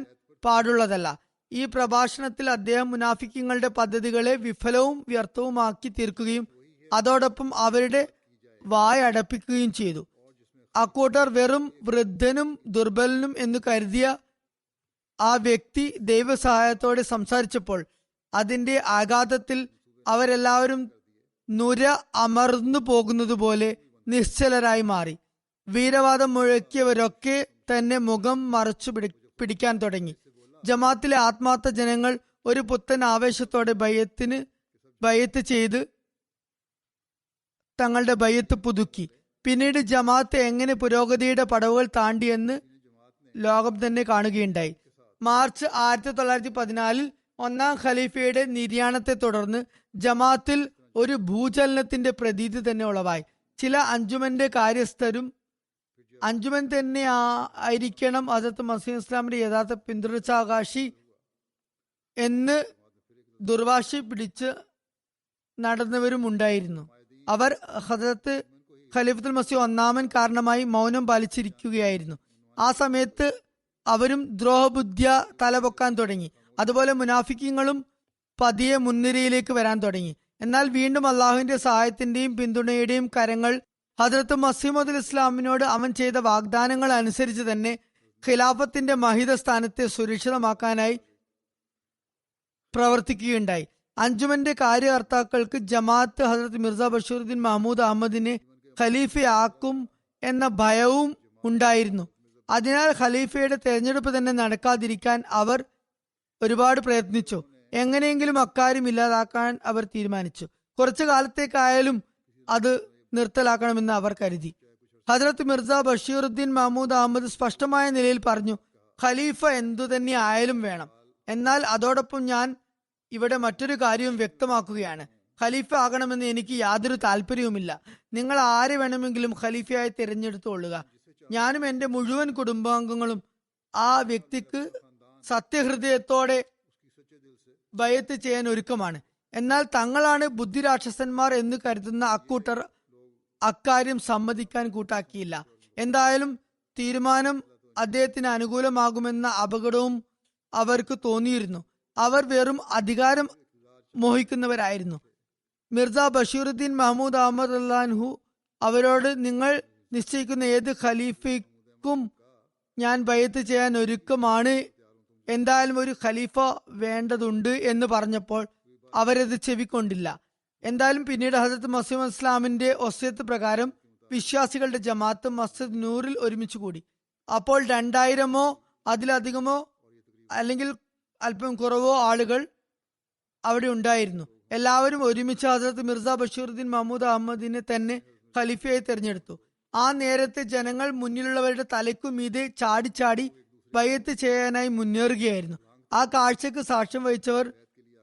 പാടുള്ളതല്ല. ഈ പ്രഭാഷണത്തിൽ അദ്ദേഹം മുനാഫിക്കങ്ങളുടെ പദ്ധതികളെ വിഫലവും വ്യർത്ഥവുമാക്കി തീർക്കുകയും അതോടൊപ്പം അവരുടെ വായടപ്പിക്കുകയും ചെയ്തു. അക്കൂട്ടർ വെറും വൃദ്ധനും ദുർബലനും എന്ന് കരുതിയ ആ വ്യക്തി ദൈവസഹായത്തോടെ സംസാരിച്ചപ്പോൾ അതിന്റെ ആഘാതത്തിൽ അവരെല്ലാവരും നുര അമർന്നു പോകുന്നത് പോലെ നിശ്ചലരായി മാറി. വീരവാദം മുഴക്കിയവരൊക്കെ തന്നെ മുഖം മറച്ചു പിടിക്കാൻ തുടങ്ങി. ജമാഅത്തിലെ ആത്മാർത്ഥ ജനങ്ങൾ ഒരു പുത്തൻ ആവേശത്തോടെ ബയ്യത്ത് ചെയ്ത് തങ്ങളുടെ ബയ്യത്ത് പുതുക്കി. പിന്നീട് ജമാഅത്ത് എങ്ങനെ പുരോഗതിയുടെ പടവുകൾ താണ്ടിയെന്ന് ലോകം തന്നെ കാണുകയുണ്ടായി. മാർച്ച് 1914 ഒന്നാം ഖലീഫയുടെ നിര്യാണത്തെ തുടർന്ന് ജമാഅത്തിൽ ഒരു ഭൂചലനത്തിന്റെ പ്രതീതി തന്നെ ഉളവായി. ചില അഞ്ചുമന്റെ കാര്യസ്ഥരും അഞ്ചുമൻ തന്നെ ആയിരിക്കണം ഹസ്രത്ത് മസീഹ് ഇസ്ലാമിന്റെ യഥാർത്ഥ പിന്തുടർച്ചാവകാശി എന്ന് ദുർവാശി പിടിച്ച് നടന്നവരും ഉണ്ടായിരുന്നു. അവർ ഹസ്രത്ത് ഖലീഫത്തുൽ മസീഹ് ഒന്നാമൻ കാരണമായി മൗനം പാലിച്ചിരിക്കുകയായിരുന്നു. ആ സമയത്ത് അവരും ദ്രോഹബുദ്ധ്യ തലപൊക്കാൻ തുടങ്ങി. അതുപോലെ മുനാഫിക്കങ്ങളും പതിയെ മുൻനിരയിലേക്ക് വരാൻ തുടങ്ങി. എന്നാൽ വീണ്ടും അള്ളാഹുവിന്റെ സഹായത്തിന്റെയും പിന്തുണയുടെയും കരങ്ങൾ ഹദ്രത്ത് മസീഹ് ഇസ്ലാമിനോട് അവൻ ചെയ്ത വാഗ്ദാനങ്ങൾ അനുസരിച്ച് തന്നെ ഖിലാഫത്തിന്റെ മഹിത സ്ഥാനത്തെ സുരക്ഷിതമാക്കാനായി പ്രവർത്തിക്കുകയുണ്ടായി. അഞ്ചുമന്റെ കാര്യകർത്താക്കൾക്ക് ജമാഅത്ത് ഹദ്രത്ത് മിർസ ബഷീറുദ്ദീൻ മഹ്മൂദ് അഹമ്മദിനെ ഖലീഫയാക്കും എന്ന ഭയവും ഉണ്ടായിരുന്നു. അതിനാൽ ഖലീഫയുടെ തെരഞ്ഞെടുപ്പ് തന്നെ നടക്കാതിരിക്കാൻ അവർ ഒരുപാട് പ്രയത്നിച്ചു. എങ്ങനെയെങ്കിലും അക്കാര്യം ഇല്ലാതാക്കാൻ അവർ തീരുമാനിച്ചു. കുറച്ചു കാലത്തേക്കായാലും അത് നിർത്തലാക്കണമെന്ന് അവർ കരുതി. ഹദ്രത്ത് മിർസ ബഷീറുദ്ദീൻ മഹ്മൂദ് അഹമ്മദ് സ്പഷ്ടമായ നിലയിൽ പറഞ്ഞു, ഖലീഫ എന്തു തന്നെ ആയാലും വേണം. എന്നാൽ അതോടൊപ്പം ഞാൻ ഇവിടെ മറ്റൊരു കാര്യവും വ്യക്തമാക്കുകയാണ്. ഖലീഫ ആകണമെന്ന് എനിക്ക് യാതൊരു താല്പര്യവുമില്ല. നിങ്ങൾ ആരെ വേണമെങ്കിലും ഖലീഫയായി തിരഞ്ഞെടുത്തുകൊള്ളുക. ഞാനും എന്റെ മുഴുവൻ കുടുംബാംഗങ്ങളും ആ വ്യക്തിക്ക് സത്യഹൃദയത്തോടെ ബയത്ത് ചെയ്യാൻ ഒരുക്കമാണ്. എന്നാൽ തങ്ങളാണ് ബുദ്ധിരാക്ഷസന്മാർ എന്ന് കരുതുന്ന അക്കൂട്ടർ അക്കാര്യം സമ്മതിക്കാൻ കൂട്ടാക്കിയില്ല. എന്തായാലും തീരുമാനം അദ്ദേഹത്തിന് അനുകൂലമാകുമെന്ന അപകടവും അവർക്ക് തോന്നിയിരുന്നു. അവർ വെറും അധികാരം മോഹിക്കുന്നവരായിരുന്നു. മിർസ ബഷീറുദ്ദീൻ മഹ്മൂദ് അഹമ്മദ് അള്ളാൻഹു അവരോട്, നിങ്ങൾ നിശ്ചയിക്കുന്ന ഏത് ഖലീഫയ്ക്കും ഞാൻ ബയത്ത് ചെയ്യാൻ ഒരുക്കമാണ്. എന്തായാലും ഒരു ഖലീഫ വേണ്ടതുണ്ട് എന്ന് പറഞ്ഞപ്പോൾ അവരത് ചെവിക്കൊണ്ടില്ല. എന്തായാലും പിന്നീട് ഹസ്രത്ത് മസീഹ് ഇസ്ലാമിന്റെ വസിയത്ത് പ്രകാരം വിശ്വാസികളുടെ ജമാഅത്ത് മസ്ജിദ് നൂറിൽ ഒരുമിച്ച് കൂടി. അപ്പോൾ 2000-ഓ അതിലധികമോ അല്ലെങ്കിൽ അല്പം കുറവോ ആളുകൾ അവിടെ ഉണ്ടായിരുന്നു. എല്ലാവരും ഒരുമിച്ച് ഹസ്രത്ത് മിർസ ബഷീറുദ്ദീൻ മഹ്മൂദ് അഹമ്മദിനെ തന്നെ ഖലീഫയായി തെരഞ്ഞെടുത്തു. ആ നേരത്തെ ജനങ്ങൾ മുന്നിലുള്ളവരുടെ തലയ്ക്കു മീതെ ചാടി ബയത്ത് ചെയ്യാനായി മുന്നേറുകയായിരുന്നു. ആ കാഴ്ചക്ക് സാക്ഷ്യം വഹിച്ചവർ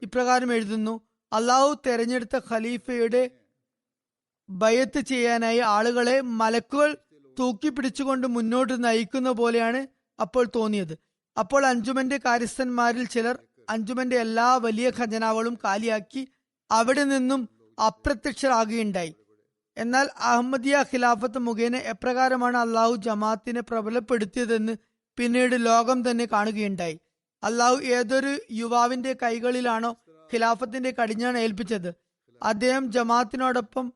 ഇപ്രകാരം എഴുതുന്നു: അള്ളാഹു തെരഞ്ഞെടുത്ത ഖലീഫയുടെ ബയത്ത് ചെയ്യാനായി ആളുകളെ മലക്കുകൾ തൂക്കി പിടിച്ചുകൊണ്ട് മുന്നോട്ട് നയിക്കുന്ന പോലെയാണ് അപ്പോൾ തോന്നിയത്. അപ്പോൾ അഞ്ചുമന്റെ കാര്യസ്ഥന്മാരിൽ ചിലർ അഞ്ചുമന്റെ എല്ലാ വലിയ ഖജനാവുകളും കാലിയാക്കി അവിടെ നിന്നും അപ്രത്യക്ഷരാകുകയുണ്ടായി. എന്നാൽ അഹമ്മദിയ ഖിലാഫത്ത് മുഖേന എപ്രകാരമാണ് അള്ളാഹു ജമാഅത്തിനെ പ്രബലപ്പെടുത്തിയതെന്ന് പിന്നീട് ലോകം തന്നെ കാണുകയുണ്ടായി. അള്ളാഹു ഏതൊരു യുവാവിന്റെ കൈകളിലാണോ ഖിലാഫത്തിന്റെ കടിഞ്ഞാണ് ഏൽപ്പിച്ചത്, അദ്ദേഹം ജമാഅത്തിനോടൊപ്പം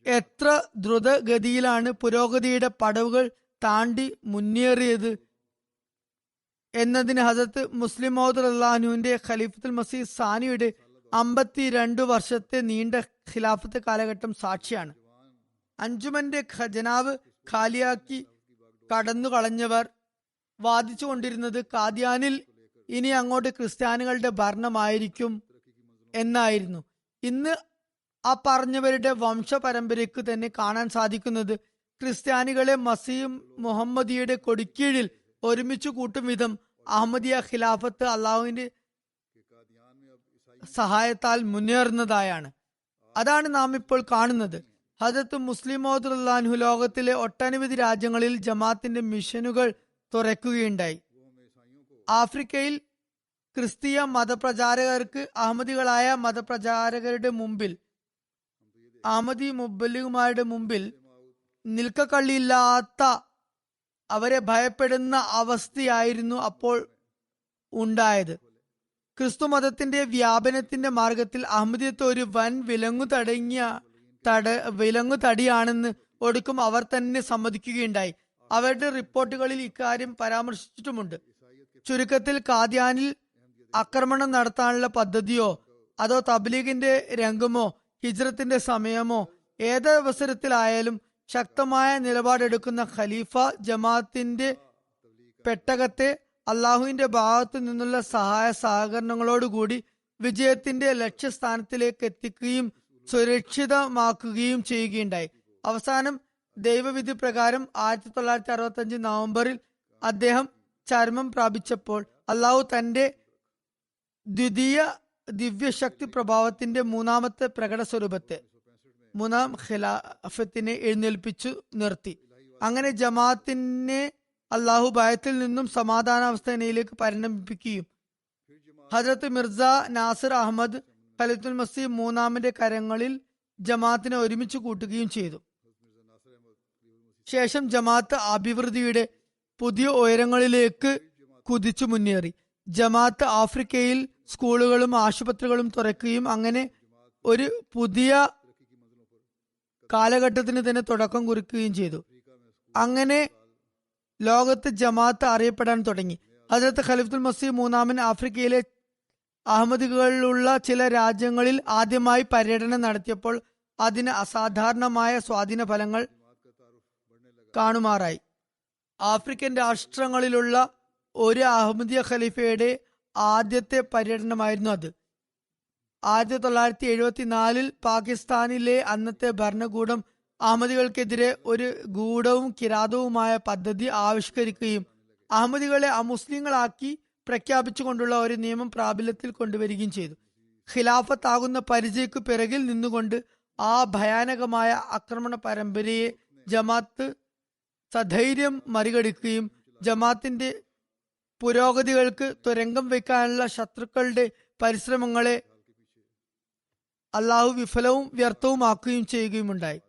എത്ര ദ്രുതഗതിയിലാണ് പുരോഗതിയുടെ പടവുകൾ താണ്ടി മുന്നേറിയത് എന്നതിന് ഹസരത്ത് മുസ്ലിം മൗദ് അള്ളാഹുവിന്റെ ഖലീഫത്തുൽ മസീഹ് സാനിയുടെ 52 വർഷത്തെ നീണ്ട ഖിലാഫത്ത് കാലഘട്ടം സാക്ഷിയാണ്. അഞ്ചുമന്റെ ഖജനാവ് ഖാലിയാക്കി കടന്നു കളഞ്ഞവർ വാദിച്ചു കൊണ്ടിരുന്നത് കാദിയാനിൽ ഇനി അങ്ങോട്ട് ക്രിസ്ത്യാനികളുടെ ഭരണമായിരിക്കും എന്നായിരുന്നു. ഇന്ന് ആ പറഞ്ഞവരുടെ വംശപരമ്പരയ്ക്ക് തന്നെ കാണാൻ സാധിക്കുന്നത് ക്രിസ്ത്യാനികളെ മസീഹ് മുഹമ്മദിയുടെ കൊടിക്കീഴിൽ ഒരുമിച്ച് കൂട്ടും വിധം അഹമ്മദിയ ഖിലാഫത്ത് അള്ളാഹുവിന്റെ സഹായത്താൽ മുന്നേറുന്നതായാണ്. അതാണ് നാം ഇപ്പോൾ കാണുന്നത്. ഹദരത്ത് മുസ്ലിം മൗദുല്ലാൻഹു ലോകത്തിലെ ഒട്ടനവധി രാജ്യങ്ങളിൽ ജമാഅത്തിന്റെ മിഷനുകൾ തുറക്കുകയുണ്ടായി. ആഫ്രിക്കയിൽ ക്രിസ്തീയ മതപ്രചാരകർക്ക് അഹമ്മദികളായ മതപ്രചാരകരുടെ മുമ്പിൽ, അഹമ്മദി മുബല്ലിഗുമാരുടെ മുമ്പിൽ നിൽക്കക്കള്ളിയില്ലാത്ത, അവരെ ഭയപ്പെടുന്ന അവസ്ഥയായിരുന്നു അപ്പോൾ ഉണ്ടായത്. ക്രിസ്തു മതത്തിന്റെ വ്യാപനത്തിന്റെ മാർഗത്തിൽ അഹമ്മദിയത്ത് ഒരു വൻ വിലങ്ങു തടിയാണെന്ന് ഒടുക്കം അവർ തന്നെ സമ്മതിക്കുകയുണ്ടായി. അവരുടെ റിപ്പോർട്ടുകളിൽ ഇക്കാര്യം പരാമർശിച്ചിട്ടുമുണ്ട്. ചുരുക്കത്തിൽ ഖാദിയാനിൽ ആക്രമണം നടത്താനുള്ള പദ്ധതിയോ അതോ തബ്ലീഗിന്റെ രംഗമോ ഹിജ്റത്തിന്റെ സമയമോ ഏതവസരത്തിലായാലും ശക്തമായ നിലപാടെടുക്കുന്ന ഖലീഫ ജമാഅത്തിന്റെ പെട്ടകത്തെ അള്ളാഹുവിന്റെ ഭാഗത്തു നിന്നുള്ള സഹായ സഹകരണങ്ങളോടുകൂടി വിജയത്തിന്റെ ലക്ഷ്യസ്ഥാനത്തിലേക്ക് എത്തിക്കുകയും സുരക്ഷിതമാക്കുകയും ചെയ്യുകയുണ്ടായി. അവസാനം ദൈവവിധി പ്രകാരം 1965 നവംബറിൽ അദ്ദേഹം ചരമം പ്രാപിച്ചപ്പോൾ അള്ളാഹു തന്റെ ദ്വിതീയ ദിവ്യശക്തി പ്രഭാവത്തിന്റെ മൂന്നാമത്തെ പ്രകട സ്വരൂപത്തെ, മൂന്നാം ഖിലാഫത്തിനെ എഴുന്നേൽപ്പിച്ചു നിർത്തി. അങ്ങനെ ജമാഅത്തിനെ അള്ളാഹു ഭയത്തിൽ നിന്നും സമാധാനാവസ്ഥയിലേക്ക് പരിണമിപ്പിക്കുകയും ഹജറത്ത് മിർസ നാസിർ അഹമ്മദ് ഖലീഫത്തുൽ മസീഹ് മൂന്നാമന്റെ കരങ്ങളിൽ ജമാഅത്തിനെ ഒരുമിച്ച് കൂട്ടുകയും ചെയ്തു. ശേഷം ജമാഅത്ത് അഭിവൃദ്ധിയുടെ പുതിയ ഉയരങ്ങളിലേക്ക് കുതിച്ചു മുന്നേറി. ജമാഅത്ത് ആഫ്രിക്കയിൽ സ്കൂളുകളും ആശുപത്രികളും തുറക്കുകയും അങ്ങനെ ഒരു പുതിയ കാലഘട്ടത്തിന് തന്നെ തുടക്കം കുറിക്കുകയും ചെയ്തു. അങ്ങനെ ലോകത്ത് ജമാഅത്ത് അറിയപ്പെടാൻ തുടങ്ങി. ഹജറത്ത് ഖലീഫത്തുൽ മസീഹ് മൂന്നാമൻ ആഫ്രിക്കയിലെ അഹമ്മദികളുള്ള ചില രാജ്യങ്ങളിൽ ആദ്യമായി പര്യടനം നടത്തിയപ്പോൾ അതിന് അസാധാരണമായ സ്വാധീന ഫലങ്ങൾ കാണുമാറായി. ആഫ്രിക്കൻ രാഷ്ട്രങ്ങളിലുള്ള ഒരു അഹമ്മദിയ ഖലീഫയുടെ ആദ്യത്തെ പര്യടനമായിരുന്നു അത്. 1974 പാകിസ്ഥാനിലെ അന്നത്തെ ഭരണകൂടം അഹമ്മദികൾക്കെതിരെ ഒരു ഗൂഢവും കിരാതവുമായ പദ്ധതി ആവിഷ്കരിക്കുകയും അഹമ്മദികളെ അമുസ്ലിങ്ങളാക്കി പ്രഖ്യാപിച്ചുകൊണ്ടുള്ള ഒരു നിയമം പ്രാബല്യത്തിൽ കൊണ്ടുവരികയും ചെയ്തു. ഖിലാഫത്താകുന്ന പരിചയക്കു പിറകിൽ നിന്നുകൊണ്ട് ആ ഭയാനകമായ ആക്രമണ പരമ്പരയെ ജമാഅത്ത് സധൈര്യം മറികടക്കുകയും ജമാഅത്തിന്റെ പുരോഗതികൾക്ക് തുരങ്കം വയ്ക്കാനുള്ള ശത്രുക്കളുടെ പരിശ്രമങ്ങളെ അള്ളാഹു വിഫലവും വ്യർത്ഥവുമാക്കുകയും ചെയ്യുകയുമുണ്ടായി.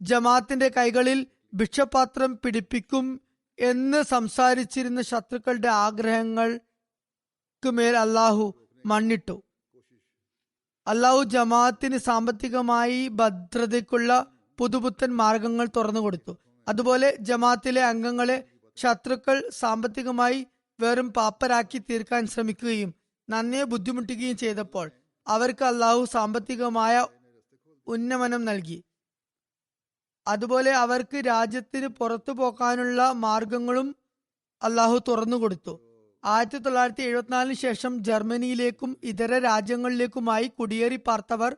ജമാഅത്തിന്റെ കൈകളിൽ ഭിക്ഷപാത്രം പിടിപ്പിക്കും എന്ന് സംസാരിച്ചിരുന്ന ശത്രുക്കളുടെ ആഗ്രഹങ്ങൾക്ക് മേൽ അള്ളാഹു മണ്ണിട്ടു. അള്ളാഹു ജമാഅത്തിന് സാമ്പത്തികമായി ഭദ്രതയ്ക്കുള്ള പുതുപുത്തൻ മാർഗങ്ങൾ തുറന്നുകൊടുത്തു. അതുപോലെ ജമാഅത്തിലെ അംഗങ്ങളെ ശത്രുക്കൾ സാമ്പത്തികമായി വെറും പാപ്പരാക്കി തീർക്കാൻ ശ്രമിക്കുകയും നന്നെ ബുദ്ധിമുട്ടുകയും ചെയ്തപ്പോൾ അവർക്ക് അള്ളാഹു സാമ്പത്തികമായ ഉന്നമനം നൽകി. അതുപോലെ അവർക്ക് രാജ്യത്തിന് പുറത്തു പോകാനുള്ള മാർഗങ്ങളും അള്ളാഹു തുറന്നുകൊടുത്തു. 1974 ശേഷം ജർമ്മനിയിലേക്കും ഇതര രാജ്യങ്ങളിലേക്കുമായി കുടിയേറി പാർത്തവർ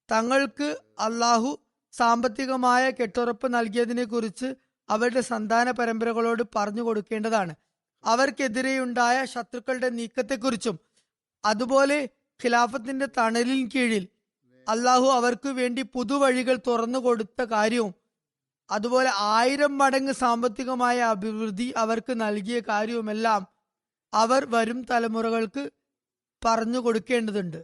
തങ്ങൾക്ക് അള്ളാഹു സാമ്പത്തികമായ കെട്ടുറപ്പ് നൽകിയതിനെ കുറിച്ച് അവരുടെ സന്താന പരമ്പരകളോട് പറഞ്ഞു കൊടുക്കേണ്ടതാണ്. അവർക്കെതിരെയുണ്ടായ ശത്രുക്കളുടെ നീക്കത്തെക്കുറിച്ചും അതുപോലെ ഖിലാഫത്തിന്റെ തണലിൻ കീഴിൽ അള്ളാഹു അവർക്ക് വേണ്ടി പുതുവഴികൾ തുറന്നു കൊടുത്ത കാര്യവും അതുപോലെ 1000 മടങ്ങ് സാമ്പത്തികമായ അഭിവൃദ്ധി അവർക്ക് നൽകിയ കാര്യവുമെല്ലാം അവർ വരും തലമുറകൾക്ക് പറഞ്ഞു കൊടുക്കേണ്ടതുണ്ട്.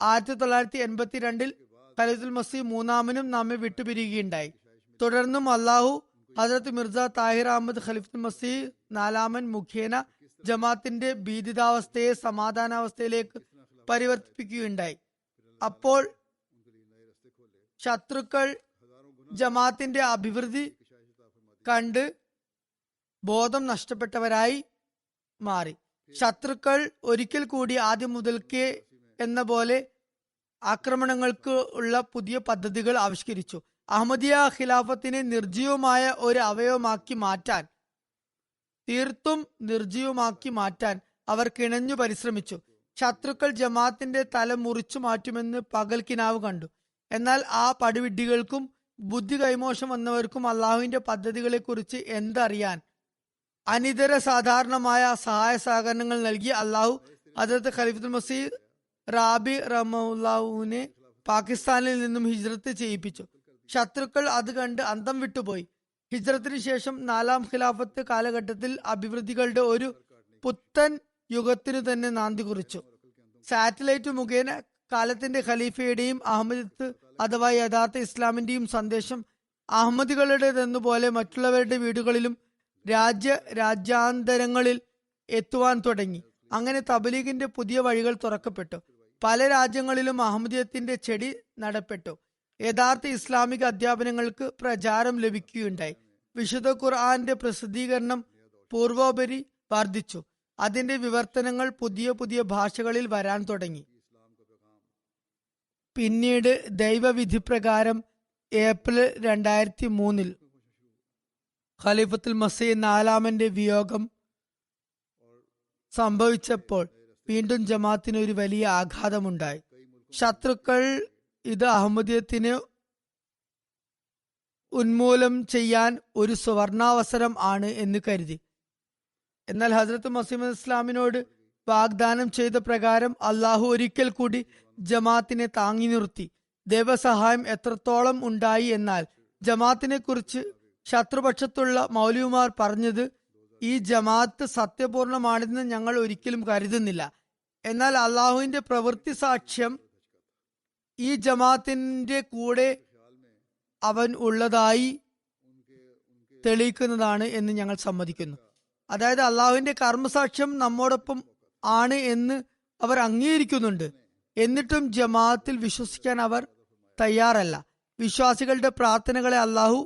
1982 ഖലീഫത്തുൽ മസീഹ് മൂന്നാമനും നമ്മെ വിട്ടുപിരിയുകയുണ്ടായി. തുടർന്നും അള്ളാഹു ഹജറത്ത് മിർസ താഹിർ അഹമ്മദ് ഖലീഫത്തുൽ മസീഹ് നാലാമൻ മുഖേന ജമാഅത്തിന്റെ ഭീതിതാവസ്ഥയെ സമാധാനാവസ്ഥയിലേക്ക് പരിവർത്തിപ്പിക്കുകയുണ്ടായി. അപ്പോൾ ശത്രുക്കൾ ജമാഅത്തിന്റെ അഭിവൃദ്ധി കണ്ട് ബോധം നഷ്ടപ്പെട്ടവരായി മാറി. ശത്രുക്കൾ ഒരിക്കൽ കൂടി ആദ്യം മുതൽക്കേ എന്ന പോലെ ആക്രമണങ്ങൾക്ക് ഉള്ള പുതിയ പദ്ധതികൾ ആവിഷ്കരിച്ചു. അഹമ്മദിയ ഖിലാഫത്തിനെ നിർജീവമായ ഒരു അവയവമാക്കി മാറ്റാൻ, തീർത്തും നിർജീവമാക്കി മാറ്റാൻ അവർ കിണഞ്ഞു പരിശ്രമിച്ചു. ശത്രുക്കൾ ജമാഅത്തിന്റെ തല മുറിച്ചു മാറ്റുമെന്ന് പകൽക്കിനാവ് കണ്ടു. എന്നാൽ ആ പടുവിഡ്ഢികൾക്കും ബുദ്ധി കൈമോശം വന്നവർക്കും അള്ളാഹുവിന്റെ പദ്ധതികളെ കുറിച്ച് എന്തറിയാൻ അനിതര സാധാരണമായ സഹായ സഹകരണങ്ങൾ നൽകി അള്ളാഹു ഹദ്റത്ത് ഖലീഫത്തുൽ മസീഹ് റാബി റഹ്മത്തുള്ളാഹിനെ പാകിസ്ഥാനിൽ നിന്നും ഹിജ്റത്ത് ചെയ്യിപ്പിച്ചു. ശത്രുക്കൾ അത് കണ്ട് അന്തം വിട്ടുപോയി. ഹിജ്റത്തിന് ശേഷം 4ാം ഖിലാഫത്ത് കാലഘട്ടത്തിൽ അഭിവൃദ്ധികളുടെ ഒരു പുത്തൻ യുഗത്തിനു തന്നെ നാന്തി കുറിച്ചു. സാറ്റലൈറ്റ് മുഖേന കാലത്തിന്റെ ഖലീഫയുടെയും അഹമ്മദ് അഥവാ യഥാർത്ഥ ഇസ്ലാമിന്റെയും സന്ദേശം അഹമ്മദികളുടേതെന്നുപോലെ മറ്റുള്ളവരുടെ വീടുകളിലും രാജ്യാന്തരങ്ങളിൽ എത്തുവാൻ തുടങ്ങി. അങ്ങനെ തബ്ലീഗിന്റെ പുതിയ വഴികൾ തുറക്കപ്പെട്ടു. പല രാജ്യങ്ങളിലും അഹമ്മദിയത്തിന്റെ ചെടി നടപ്പെട്ടു. യഥാർത്ഥ ഇസ്ലാമിക അധ്യാപനങ്ങൾക്ക് പ്രചാരം ലഭിക്കുകയുണ്ടായി. വിശുദ്ധ ഖുർആന്റെ പ്രസിദ്ധീകരണം പൂർവോപരി വർദ്ധിച്ചു. അതിന്റെ വിവർത്തനങ്ങൾ പുതിയ പുതിയ ഭാഷകളിൽ വരാൻ തുടങ്ങി. പിന്നീട് ദൈവവിധിപ്രകാരം ഏപ്രിൽ 2003 ഖലീഫത്തുൽ മസീഹ് 4-ാമന്റെ വിയോഗം സംഭവിച്ചപ്പോൾ വീണ്ടും ജമാഅത്തിന് ഒരു വലിയ ആഘാതമുണ്ടായി. ശത്രുക്കൾ ഇത് അഹമ്മദിയത്തിന് ഉന്മൂലനം ചെയ്യാൻ ഒരു സുവർണാവസരം ആണ് എന്ന് കരുതി. എന്നാൽ ഹസ്രത്ത് മസീഹ് ഇസ്ലാമിനോട് വാഗ്ദാനം ചെയ്ത പ്രകാരം അള്ളാഹു ഒരിക്കൽ കൂടി ജമാഅത്തിനെ താങ്ങി നിർത്തി. ദൈവസഹായം എത്രത്തോളം ഉണ്ടായി എന്നാൽ ജമാഅത്തിനെ കുറിച്ച് ശത്രുപക്ഷത്തുള്ള മൗലവിമാർ പറഞ്ഞത് ഈ ജമാഅത്ത് സത്യപൂർണമാണെന്ന് ഞങ്ങൾ ഒരിക്കലും കരുതുന്നില്ല. എന്നാൽ അള്ളാഹുവിന്റെ പ്രവൃത്തി സാക്ഷ്യം ഈ ജമാഅത്തിന്റെ കൂടെ അവൻ ഉള്ളതായി തെളിയിക്കുന്നതാണ് എന്ന് ഞങ്ങൾ സമ്മതിക്കുന്നു. അതായത് അള്ളാഹുവിന്റെ കർമ്മസാക്ഷ്യം നമ്മോടൊപ്പം ആണ് എന്ന് അവർ അംഗീകരിക്കുന്നുണ്ട്. എന്നിട്ടും ജമാഅത്തിൽ വിശ്വസിക്കാൻ അവർ തയ്യാറല്ല. വിശ്വാസികളുടെ പ്രാർത്ഥനകളെ അള്ളാഹു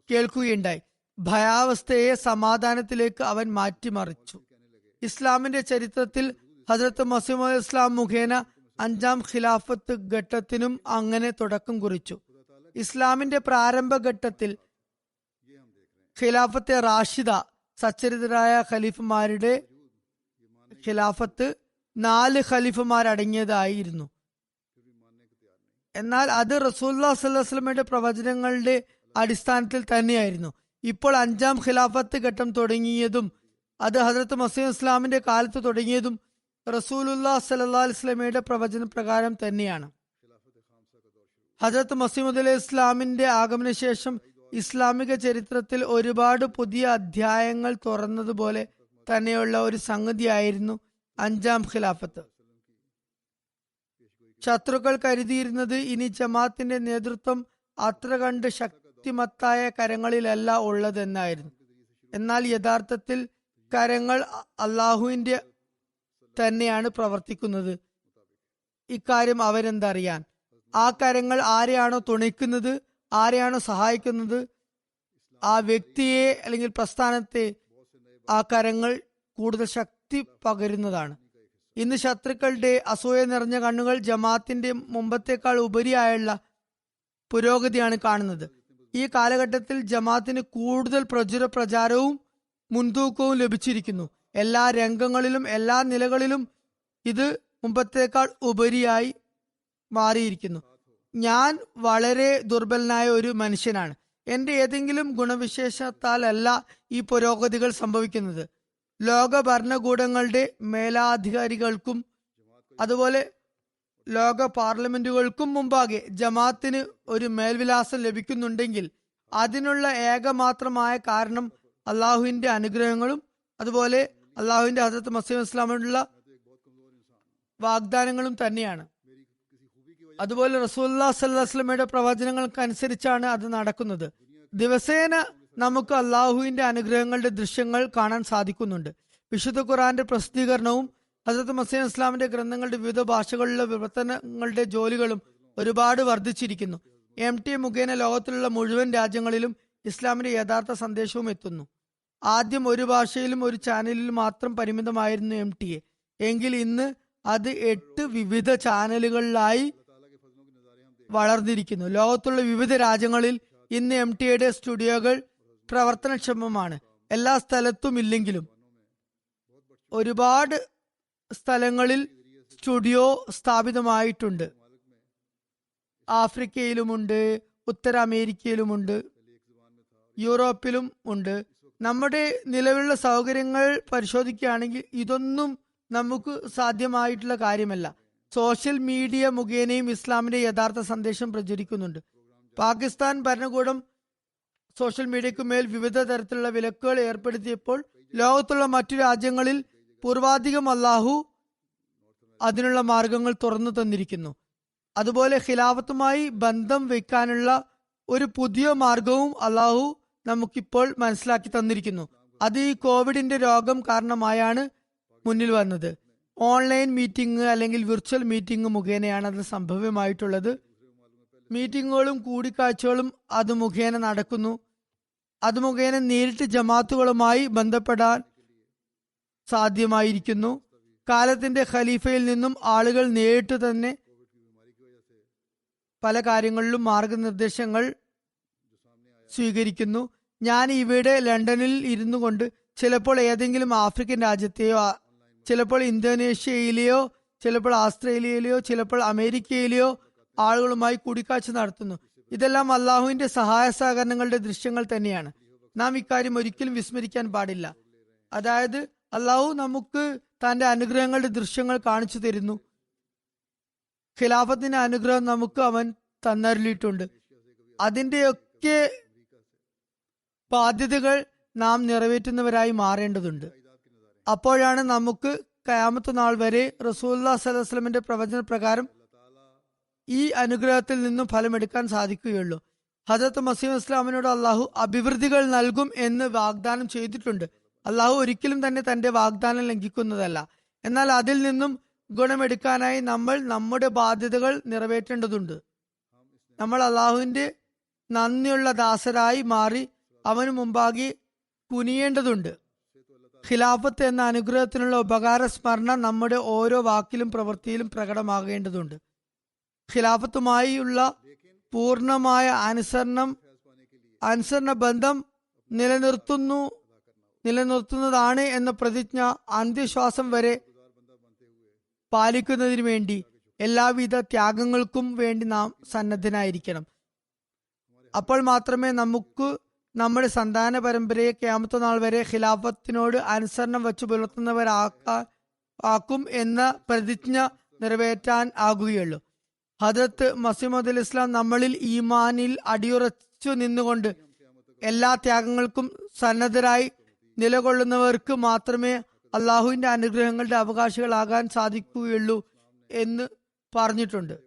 കേൾക്കുകയുണ്ടായി. ഭയാവസ്ഥയെ സമാധാനത്തിലേക്ക് അവൻ മാറ്റിമറിച്ചു. ഇസ്ലാമിന്റെ ചരിത്രത്തിൽ ഹസ്രത്ത് മസീഹ് ഇസ്ലാം മുഖേന 5ാം ഖിലാഫത്ത് ഘട്ടത്തിനും അങ്ങനെ തുടക്കം കുറിച്ചു. ഇസ്ലാമിന്റെ പ്രാരംഭഘട്ടത്തിൽ ഖിലാഫത്തെ റാഷിദ സച്ചരിതരായ ഖലീഫമാരുടെ ഖിലാഫത്ത് 4 ഖലീഫമാരടങ്ങിയതായിരുന്നു. എന്നാൽ അത് റസൂലുള്ളാഹി സ്വല്ലല്ലാഹു അലൈഹി വസല്ലമയുടെ പ്രവചനങ്ങളുടെ അടിസ്ഥാനത്തിൽ തന്നെയായിരുന്നു. ഇപ്പോൾ 5ാം ഖിലാഫത്ത് ഘട്ടം തുടങ്ങിയതും അത് ഹസ്രത്ത് മസീഹ് ഇസ്ലാമിന്റെ കാലത്ത് തുടങ്ങിയതും റസൂലുള്ളാഹി സ്വല്ലല്ലാഹു അലൈഹി വസല്ലമയുടെ പ്രവചന പ്രകാരം തന്നെയാണ്. ഹസ്രത്ത് മസീഹ് അലൈഹി ഇസ്ലാമിന്റെ ആഗമന ശേഷം ഇസ്ലാമിക ചരിത്രത്തിൽ ഒരുപാട് പുതിയ അധ്യായങ്ങൾ തുറന്നതുപോലെ തന്നെയുള്ള ഒരു സംഗതിയായിരുന്നു 5ാം ഖിലാഫത്ത്. ശത്രുക്കൾ കരുതിയിരുന്നത് ഇനി ജമാഅത്തിന്റെ നേതൃത്വം അത്ര കണ്ട് ശക്തിമത്തായ കരങ്ങളിലല്ല ഉള്ളതെന്നായിരുന്നു. എന്നാൽ യഥാർത്ഥത്തിൽ കരങ്ങൾ അള്ളാഹുവിന്റെ തന്നെയാണ് പ്രവർത്തിക്കുന്നത്. ഇക്കാര്യം അവരെന്തറിയാൻ? ആ കരങ്ങൾ ആരെയാണോ തുണയ്ക്കുന്നത്, ആരെയാണോ സഹായിക്കുന്നത്, ആ വ്യക്തിയെ അല്ലെങ്കിൽ പ്രസ്ഥാനത്തെ ആ കരങ്ങൾ കൂടുതൽ ശക്തി പകരുന്നതാണ്. ഇന്ന് ശത്രുക്കളുടെ അസൂയ നിറഞ്ഞ കണ്ണുകൾ ജമാഅത്തിന്റെ മുമ്പത്തേക്കാൾ ഉപരിയായുള്ള പുരോഗതിയാണ് കാണുന്നത്. ഈ കാലഘട്ടത്തിൽ ജമാഅത്തിന് കൂടുതൽ പ്രചാരവും മുൻതൂക്കവും ലഭിച്ചിരിക്കുന്നു. എല്ലാ രംഗങ്ങളിലും എല്ലാ നിലകളിലും ഇത് മുമ്പത്തേക്കാൾ ഉപരിയായി മാറിയിരിക്കുന്നു. ഞാൻ വളരെ ദുർബലനായ ഒരു മനുഷ്യനാണ്. എന്റെ ഏതെങ്കിലും ഗുണവിശേഷത്താലല്ല ഈ പുരോഗതികൾ സംഭവിക്കുന്നത്. ലോക ഭരണകൂടങ്ങളുടെ മേലാധികാരികൾക്കും അതുപോലെ ലോക പാർലമെന്റുകൾക്കും മുമ്പാകെ ജമാഅത്തിന് ഒരു മേൽവിലാസം ലഭിക്കുന്നുണ്ടെങ്കിൽ അതിനുള്ള ഏകമാത്രമായ കാരണം അള്ളാഹുവിന്റെ അനുഗ്രഹങ്ങളും അതുപോലെ അള്ളാഹുവിന്റെ ഹസ്രത്ത് മസീഹ് ഇസ്ലാമിനുള്ള വാഗ്ദാനങ്ങളും തന്നെയാണ്. അതുപോലെ റസൂലുള്ളാഹി സ്വല്ലല്ലാഹു അലൈഹി വസല്ലമയുടെ പ്രവചനങ്ങൾക്കനുസരിച്ചാണ് അത് നടക്കുന്നത്. ദിവസേന നമുക്ക് അള്ളാഹുവിന്റെ അനുഗ്രഹങ്ങളുടെ ദൃശ്യങ്ങൾ കാണാൻ സാധിക്കുന്നുണ്ട്. വിശുദ്ധ ഖുർആന്റെ പ്രസിദ്ധീകരണവും ഹസ്രത്ത് മസീഹ് ഇസ്ലാമിന്റെ ഗ്രന്ഥങ്ങളുടെ വിവിധ ഭാഷകളിലുള്ള വിവർത്തനങ്ങളുടെ ജോലികളും ഒരുപാട് വർദ്ധിച്ചിരിക്കുന്നു. MTA മുഖേന ലോകത്തിലുള്ള മുഴുവൻ രാജ്യങ്ങളിലും ഇസ്ലാമിന്റെ യഥാർത്ഥ സന്ദേശവും എത്തുന്നു. ആദ്യം ഒരു ഭാഷയിലും ഒരു ചാനലിൽ മാത്രം പരിമിതമായിരുന്നു MTA എങ്കിൽ ഇന്ന് അത് 8 വിവിധ ചാനലുകളിലായി വളർന്നിരിക്കുന്നു. ലോകത്തുള്ള വിവിധ രാജ്യങ്ങളിൽ ഇന്ന് MTAയുടെ സ്റ്റുഡിയോകൾ പ്രവർത്തനക്ഷമമാണ്. എല്ലാ സ്ഥലത്തും ഇല്ലെങ്കിലും ഒരുപാട് സ്ഥലങ്ങളിൽ സ്റ്റുഡിയോ സ്ഥാപിതമായിട്ടുണ്ട്. ആഫ്രിക്കയിലുമുണ്ട്, ഉത്തര അമേരിക്കയിലുമുണ്ട്, യൂറോപ്പിലും ഉണ്ട്. നമ്മുടെ നിലവിലുള്ള സൗകര്യങ്ങൾ പരിശോധിക്കുകയാണെങ്കിൽ ഇതൊന്നും നമുക്ക് സാധ്യമായിട്ടുള്ള കാര്യമല്ല. സോഷ്യൽ മീഡിയ മുഖേനയും ഇസ്ലാമിന്റെ യഥാർത്ഥ സന്ദേശം പ്രചരിക്കുന്നുണ്ട്. പാകിസ്ഥാൻ ഭരണകൂടം സോഷ്യൽ മീഡിയയ്ക്ക് മേൽ വിവിധ തരത്തിലുള്ള വിലക്കുകൾ ഏർപ്പെടുത്തിയപ്പോൾ ലോകത്തുള്ള മറ്റു രാജ്യങ്ങളിൽ പൂർവാധികം അല്ലാഹു അതിനുള്ള മാർഗങ്ങൾ തുറന്നു തന്നിരിക്കുന്നു. അതുപോലെ ഖിലാഫത്തുമായി ബന്ധം വെക്കാനുള്ള ഒരു പുതിയ മാർഗവും അല്ലാഹു നമുക്കിപ്പോൾ മനസ്സിലാക്കി തന്നിരിക്കുന്നു. അത് ഈ കോവിഡിന്റെ രോഗം കാരണമായാണ് മുന്നിൽ വന്നത്. ഓൺലൈൻ മീറ്റിംഗ് അല്ലെങ്കിൽ വിർച്വൽ മീറ്റിംഗ് മുഖേനയാണ് അത് സംഭവ്യമായിട്ടുള്ളത്. മീറ്റിങ്ങുകളും കൂടിക്കാഴ്ചകളും അത് മുഖേന നടക്കുന്നു. അത് മുഖേന നേരിട്ട് ജമാത്തുകളുമായി ബന്ധപ്പെടാൻ സാധ്യമായിരിക്കുന്നു. കാലത്തിന്റെ ഖലീഫയിൽ നിന്നും ആളുകൾ നേരിട്ട് തന്നെ പല കാര്യങ്ങളിലും മാർഗനിർദ്ദേശങ്ങൾ സ്വീകരിക്കുന്നു. ഞാൻ ഇവിടെ ലണ്ടനിൽ ഇരുന്നു കൊണ്ട് ചിലപ്പോൾ ഏതെങ്കിലും ആഫ്രിക്കൻ രാജ്യത്തെയോ, ചിലപ്പോൾ ഇന്തോനേഷ്യയിലെയോ, ചിലപ്പോൾ ആസ്ട്രേലിയയിലെയോ, ചിലപ്പോൾ അമേരിക്കയിലെയോ ആളുകളുമായി കൂടിക്കാഴ്ച നടത്തുന്നു. ഇതെല്ലാം അള്ളാഹുവിന്റെ സഹായ സഹകരണങ്ങളുടെ ദൃശ്യങ്ങൾ തന്നെയാണ്. നാം ഇക്കാര്യം ഒരിക്കലും വിസ്മരിക്കാൻ പാടില്ല. അതായത് അള്ളാഹു നമുക്ക് തന്റെ അനുഗ്രഹങ്ങളുടെ ദൃശ്യങ്ങൾ കാണിച്ചു തരുന്നു. ഖിലാഫത്തിന്റെ അനുഗ്രഹം നമുക്ക് അവൻ തന്നരുളിയിട്ടുണ്ട്. അതിന്റെയൊക്കെ ബാധ്യതകൾ നാം നിറവേറ്റുന്നവരായി മാറേണ്ടതുണ്ട്. അപ്പോഴാണ് നമുക്ക് ഖിയാമത്ത് നാൾ വരെ റസൂലുള്ളാഹി സ്വല്ലല്ലാഹു അലൈഹി വസല്ലമയുടെ പ്രവചന പ്രകാരം ഈ അനുഗ്രഹത്തിൽ നിന്നും ഫലമെടുക്കാൻ സാധിക്കുകയുള്ളൂ. ഹദരത്ത് മസീഹ് ഇസ്ലാമിനോട് അള്ളാഹു അഭിവൃദ്ധികൾ നൽകും എന്ന് വാഗ്ദാനം ചെയ്തിട്ടുണ്ട്. അള്ളാഹു ഒരിക്കലും തന്നെ തന്റെ വാഗ്ദാനം ലംഘിക്കുന്നതല്ല. എന്നാൽ അതിൽ നിന്നും ഗുണമെടുക്കാനായി നമ്മൾ നമ്മുടെ ബാധ്യതകൾ നിറവേറ്റേണ്ടതുണ്ട്. നമ്മൾ അള്ളാഹുവിന്റെ നന്ദിയുള്ള ദാസരായി മാറി അവന് മുമ്പാകെ കുനിയേണ്ടതുണ്ട്. ഖിലാഫത്ത് എന്ന അനുഗ്രഹത്തിനുള്ള ഉപകാര സ്മരണ നമ്മുടെ ഓരോ വാക്കിലും പ്രവൃത്തിയിലും പ്രകടമാകേണ്ടതുണ്ട്. ഖിലാഫത്തുമായുള്ള പൂർണ്ണമായ അനുസരണ ബന്ധം നിലനിർത്തുന്നതാണ് എന്ന പ്രതിജ്ഞ അന്ത്യശ്വാസം വരെ പാലിക്കുന്നതിന് വേണ്ടി എല്ലാവിധ ത്യാഗങ്ങൾക്കും വേണ്ടി നാം സന്നദ്ധനായിരിക്കണം. അപ്പോൾ മാത്രമേ നമുക്ക് നമ്മുടെ സന്താന പരമ്പരയെ ഖിയാമത്ത് നാൾ വരെ ഖിലാഫത്തിനോട് അനുസരണം വെച്ച് പുലർത്തുന്നവരാക്കും എന്ന പ്രതിജ്ഞ നിറവേറ്റാൻ ആകുകയുള്ളൂ. ഹദരത്ത് മസീഹ് അലൈഹി ഇസ്ലാം നമ്മളിൽ ഈമാനിൽ അടിയുറച്ചു നിന്നുകൊണ്ട് എല്ലാ ത്യാഗങ്ങൾക്കും സന്നദ്ധരായി നിലകൊള്ളുന്നവർക്ക് മാത്രമേ അള്ളാഹുവിന്റെ അനുഗ്രഹങ്ങളുടെ അവകാശികളാകാൻ സാധിക്കുകയുള്ളൂ എന്ന് പറഞ്ഞിട്ടുണ്ട്.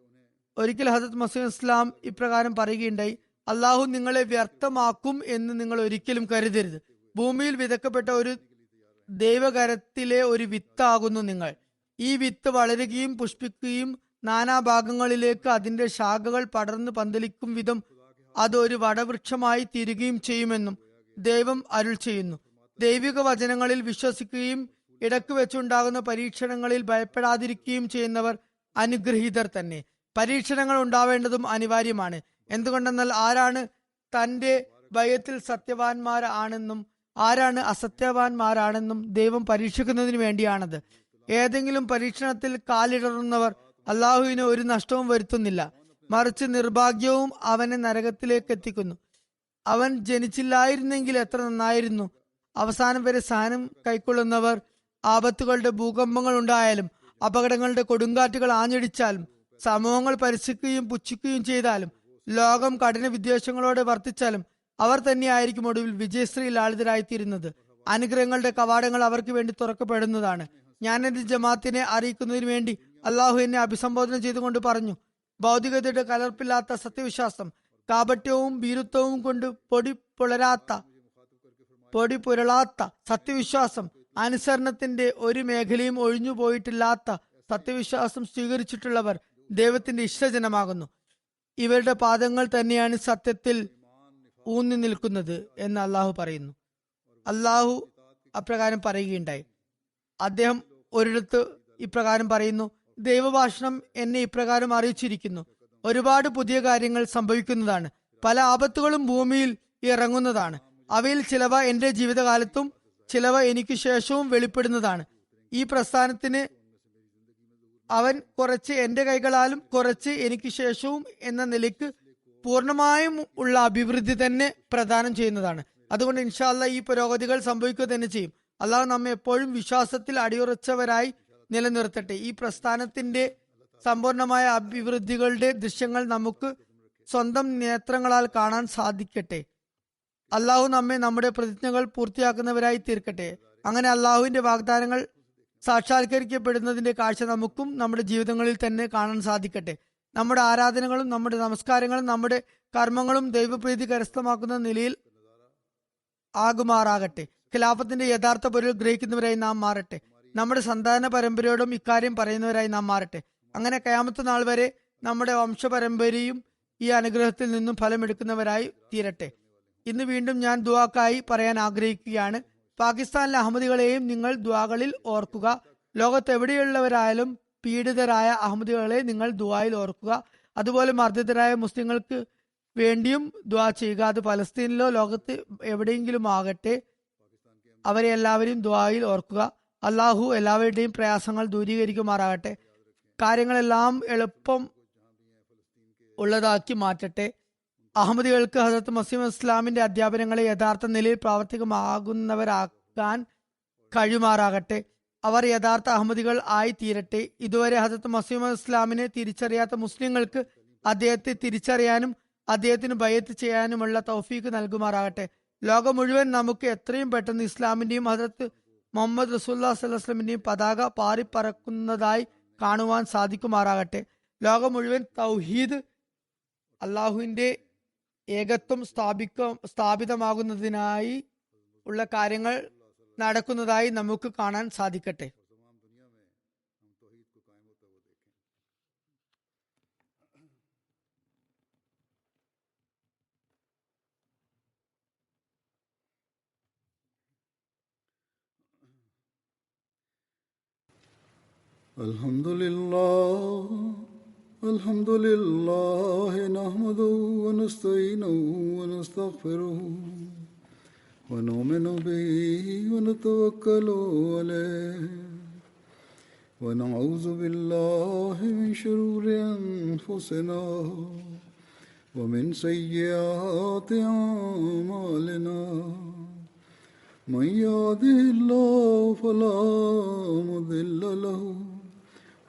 ഒരിക്കൽ ഹദരത്ത് മസീഹ് ഇസ്ലാം ഇപ്രകാരം പറയുകയുണ്ടായി: അള്ളാഹു നിങ്ങളെ വ്യർത്ഥമാക്കും എന്ന് നിങ്ങൾ ഒരിക്കലും കരുതരുത്. ഭൂമിയിൽ വിതക്കപ്പെട്ട ഒരു ദൈവകരത്തിലെ ഒരു വിത്താകുന്നു നിങ്ങൾ. ഈ വിത്ത് വളരുകയും പുഷ്പിക്കുകയും നാനാഭാഗങ്ങളിലേക്ക് അതിന്റെ ശാഖകൾ പടർന്ന് പന്തലിക്കും വിധം അത് ഒരു വടവൃക്ഷമായി തീരുകയും ചെയ്യുമെന്നും ദൈവം അരുൾ ചെയ്യുന്നു. ദൈവിക വചനങ്ങളിൽ വിശ്വസിക്കുകയും ഇടക്ക് വെച്ചുണ്ടാകുന്ന പരീക്ഷണങ്ങളിൽ ഭയപ്പെടാതിരിക്കുകയും ചെയ്യുന്നവർ അനുഗ്രഹീതർ തന്നെ. പരീക്ഷണങ്ങൾ ഉണ്ടാവേണ്ടതും അനിവാര്യമാണ്. എന്തുകൊണ്ടെന്നാൽ ആരാണ് തന്റെ ഭയത്തിൽ സത്യവാന്മാരാണെന്നും ആരാണ് അസത്യവാന്മാരാണെന്നും ദൈവം പരീക്ഷിക്കുന്നതിന് വേണ്ടിയാണത്. ഏതെങ്കിലും പരീക്ഷണത്തിൽ കാലിടറുന്നവർ അള്ളാഹുവിന് ഒരു നഷ്ടവും വരുത്തുന്നില്ല, മറിച്ച് നിർഭാഗ്യവും അവനെ നരകത്തിലേക്ക് എത്തിക്കുന്നു. അവൻ ജനിച്ചില്ലായിരുന്നെങ്കിൽ എത്ര നന്നായിരുന്നു. അവസാനം വരെ സഹനം കൈക്കൊള്ളുന്നവർ ആപത്തുകളുടെ ഭൂകമ്പങ്ങൾ ഉണ്ടായാലും അപകടങ്ങളുടെ കൊടുങ്കാറ്റുകൾ ആഞ്ഞടിച്ചാലും സമൂഹങ്ങൾ പരിശിക്കുകയും പുച്ഛിക്കുകയും ചെയ്താലും ലോകം കഠിന വിദ്വേഷങ്ങളോടെ വർത്തിച്ചാലും അവർ തന്നെയായിരിക്കും ഒടുവിൽ വിജയശ്രീ ലാളിതരായിത്തീരുന്നത്. അനുഗ്രഹങ്ങളുടെ കവാടങ്ങൾ അവർക്ക് വേണ്ടി തുറക്കപ്പെടുന്നതാണ്. ഞാൻ എന്റെ ജമാഅത്തിനെ അറിയിക്കുന്നതിന് വേണ്ടി അള്ളാഹു എന്നെ അഭിസംബോധന ചെയ്തുകൊണ്ട് പറഞ്ഞു: ഭൗതികതയുടെ കലർപ്പില്ലാത്ത സത്യവിശ്വാസം, കാപട്യവും ഭീരുത്വവും കൊണ്ട് പൊടി പുരളാത്ത സത്യവിശ്വാസം, അനുസരണത്തിന്റെ ഒരു മേഖലയും ഒഴിഞ്ഞു പോയിട്ടില്ലാത്ത സത്യവിശ്വാസം സ്വീകരിച്ചിട്ടുള്ളവർ ദൈവത്തിന്റെ ഇഷ്ടജനമാകുന്നു. ഇവരുടെ പാദങ്ങൾ തന്നെയാണ് സത്യത്തിൽ ഊന്നി നിൽക്കുന്നത് എന്ന് അള്ളാഹു പറയുന്നു. അള്ളാഹു അപ്രകാരം പറയുകയുണ്ടായി. അദ്ദേഹം ഒരിടത്ത് ഇപ്രകാരം പറയുന്നു: ദൈവഭാഷണം എന്നെ ഇപ്രകാരം അറിയിച്ചിരിക്കുന്നു. ഒരുപാട് പുതിയ കാര്യങ്ങൾ സംഭവിക്കുന്നതാണ്. പല ആപത്തുകളും ഭൂമിയിൽ ഇറങ്ങുന്നതാണ്. അവയിൽ ചിലവ എന്റെ ജീവിതകാലത്തും ചിലവ എനിക്ക് ശേഷവും വെളിപ്പെടുന്നതാണ്. ഈ പ്രസ്ഥാനത്തിന് അവൻ കുറച്ച് എന്റെ കൈകളാലും കുറച്ച് എനിക്ക് ശേഷവും എന്ന നിലയ്ക്ക് പൂർണ്ണമായും ഉള്ള അഭിവൃദ്ധി തന്നെ പ്രദാനം ചെയ്യുന്നതാണ്. അതുകൊണ്ട് ഇൻഷാ അല്ലാഹ് ഈ പുരോഗതികൾ സംഭവിക്കുക തന്നെ ചെയ്യും. അള്ളാഹു നമ്മെ എപ്പോഴും വിശ്വാസത്തിൽ അടിയുറച്ചവരായി നിലനിർത്തട്ടെ. ഈ പ്രസ്ഥാനത്തിന്റെ സമ്പൂർണമായ അഭിവൃദ്ധികളുടെ ദൃശ്യങ്ങൾ നമുക്ക് സ്വന്തം നേത്രങ്ങളാൽ കാണാൻ സാധിക്കട്ടെ. അള്ളാഹു നമ്മെ നമ്മുടെ പ്രതിജ്ഞകൾ പൂർത്തിയാക്കുന്നവരായി തീർക്കട്ടെ. അങ്ങനെ അള്ളാഹുവിന്റെ വാഗ്ദാനങ്ങൾ സാക്ഷാത്കരിക്കപ്പെടുന്നതിന്റെ കാഴ്ച നമുക്കും നമ്മുടെ ജീവിതങ്ങളിൽ തന്നെ കാണാൻ സാധിക്കട്ടെ. നമ്മുടെ ആരാധനകളും നമ്മുടെ നമസ്കാരങ്ങളും നമ്മുടെ കർമ്മങ്ങളും ദൈവപ്രീതി കരസ്ഥമാക്കുന്ന നിലയിൽ ആകുമാറാകട്ടെ. ഖിലാഫത്തിന്റെ യഥാർത്ഥ പൊരുൾ ഗ്രഹിക്കുന്നവരായി നാം മാറട്ടെ. നമ്മുടെ സന്താന പരമ്പരയോടും ഇക്കാര്യം പറയുന്നവരായി നാം മാറട്ടെ. അങ്ങനെ ഖിയാമത്ത് നാൾ വരെ നമ്മുടെ വംശപരമ്പരയും ഈ അനുഗ്രഹത്തിൽ നിന്നും ഫലമെടുക്കുന്നവരായി തീരട്ടെ. ഇന്ന് വീണ്ടും ഞാൻ ദുആക്കായി പറയാൻ ആഗ്രഹിക്കുകയാണ്. പാകിസ്ഥാനിലെ അഹമ്മദികളെയും നിങ്ങൾ ദുആകളിൽ ഓർക്കുക. ലോകത്ത് എവിടെയുള്ളവരായാലും പീഡിതരായ അഹമ്മദികളെ നിങ്ങൾ ദുആയിൽ ഓർക്കുക. അതുപോലെ മർദ്ദിതരായ മുസ്ലിങ്ങൾക്ക് വേണ്ടിയും ദുആ ചെയ്യുക. അത് പലസ്തീനിലോ ലോകത്ത് എവിടെയെങ്കിലും ആകട്ടെ, അവരെ എല്ലാവരെയും ദുആയിൽ ഓർക്കുക. അള്ളാഹു എല്ലാവരുടെയും പ്രയാസങ്ങൾ ദൂരീകരിക്കുമാറാകട്ടെ. കാര്യങ്ങളെല്ലാം എളുപ്പം ഉള്ളതാക്കി മാറ്റട്ടെ. അഹമ്മദികൾക്ക് ഹസരത്ത് മസീഹ് ഇസ്ലാമിന്റെ അധ്യാപനങ്ങളെ യഥാർത്ഥ നിലയിൽ പ്രാവർത്തികമാകുന്നവരാക്കാൻ കഴിയുമാറാകട്ടെ. അവർ യഥാർത്ഥ അഹമ്മദികൾ ആയി തീരട്ടെ. ഇതുവരെ ഹസരത്ത് മസീഹ് ഇസ്ലാമിനെ തിരിച്ചറിയാത്ത മുസ്ലിങ്ങൾക്ക് അദ്ദേഹത്തെ തിരിച്ചറിയാനും അദ്ദേഹത്തിന് ബയത്ത് ചെയ്യാനുമുള്ള തൗഫീക്ക് നൽകുമാറാകട്ടെ. ലോകം മുഴുവൻ നമുക്ക് എത്രയും പെട്ടെന്ന് ഇസ്ലാമിന്റെയും ഹസരത്ത് മുഹമ്മദ് റസൂലുള്ളാഹി സ്വല്ലല്ലാഹു അലൈഹി വസല്ലമിന്റെയും പതാക പാറിപ്പറക്കുന്നതായി കാണുവാൻ സാധിക്കുമാറാകട്ടെ. ലോകം മുഴുവൻ തൗഹീദ് അള്ളാഹുവിന്റെ ഏകത്വം സ്ഥാപിതമാകുന്നതിനായി ഉള്ള കാര്യങ്ങൾ നടക്കുന്നതായി നമുക്ക് കാണാൻ സാധിക്കട്ടെ. الحمد لله نحمده ونستعينه ونستغفره ونؤمن به ونتوكل عليه ونعوذ بالله من شرور أنفسنا ومن سيئات أعمالنا من يهده الله فلا مضل له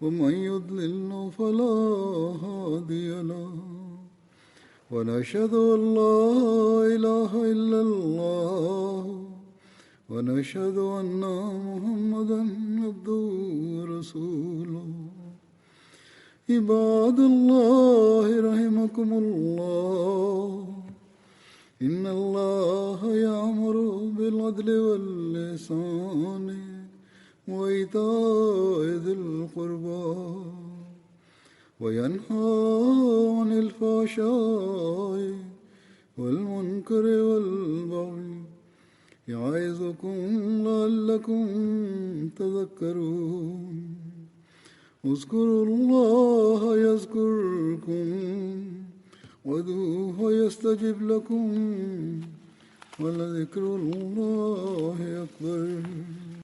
ومن يضلل فلا هادي له ونشهد أن لا إله إلا الله ونشهد أن محمدا عبده ورسوله عباد الله رحمكم الله إن الله يأمر بالعدل والإحسان وإيتاء ذي القربى وينهى عن الفحشاء والمنكر والبغي يعظكم لعلكم تذكرون اذكروا الله يذكركم وادعوه يستجب لكم ولذكر الله أكبر.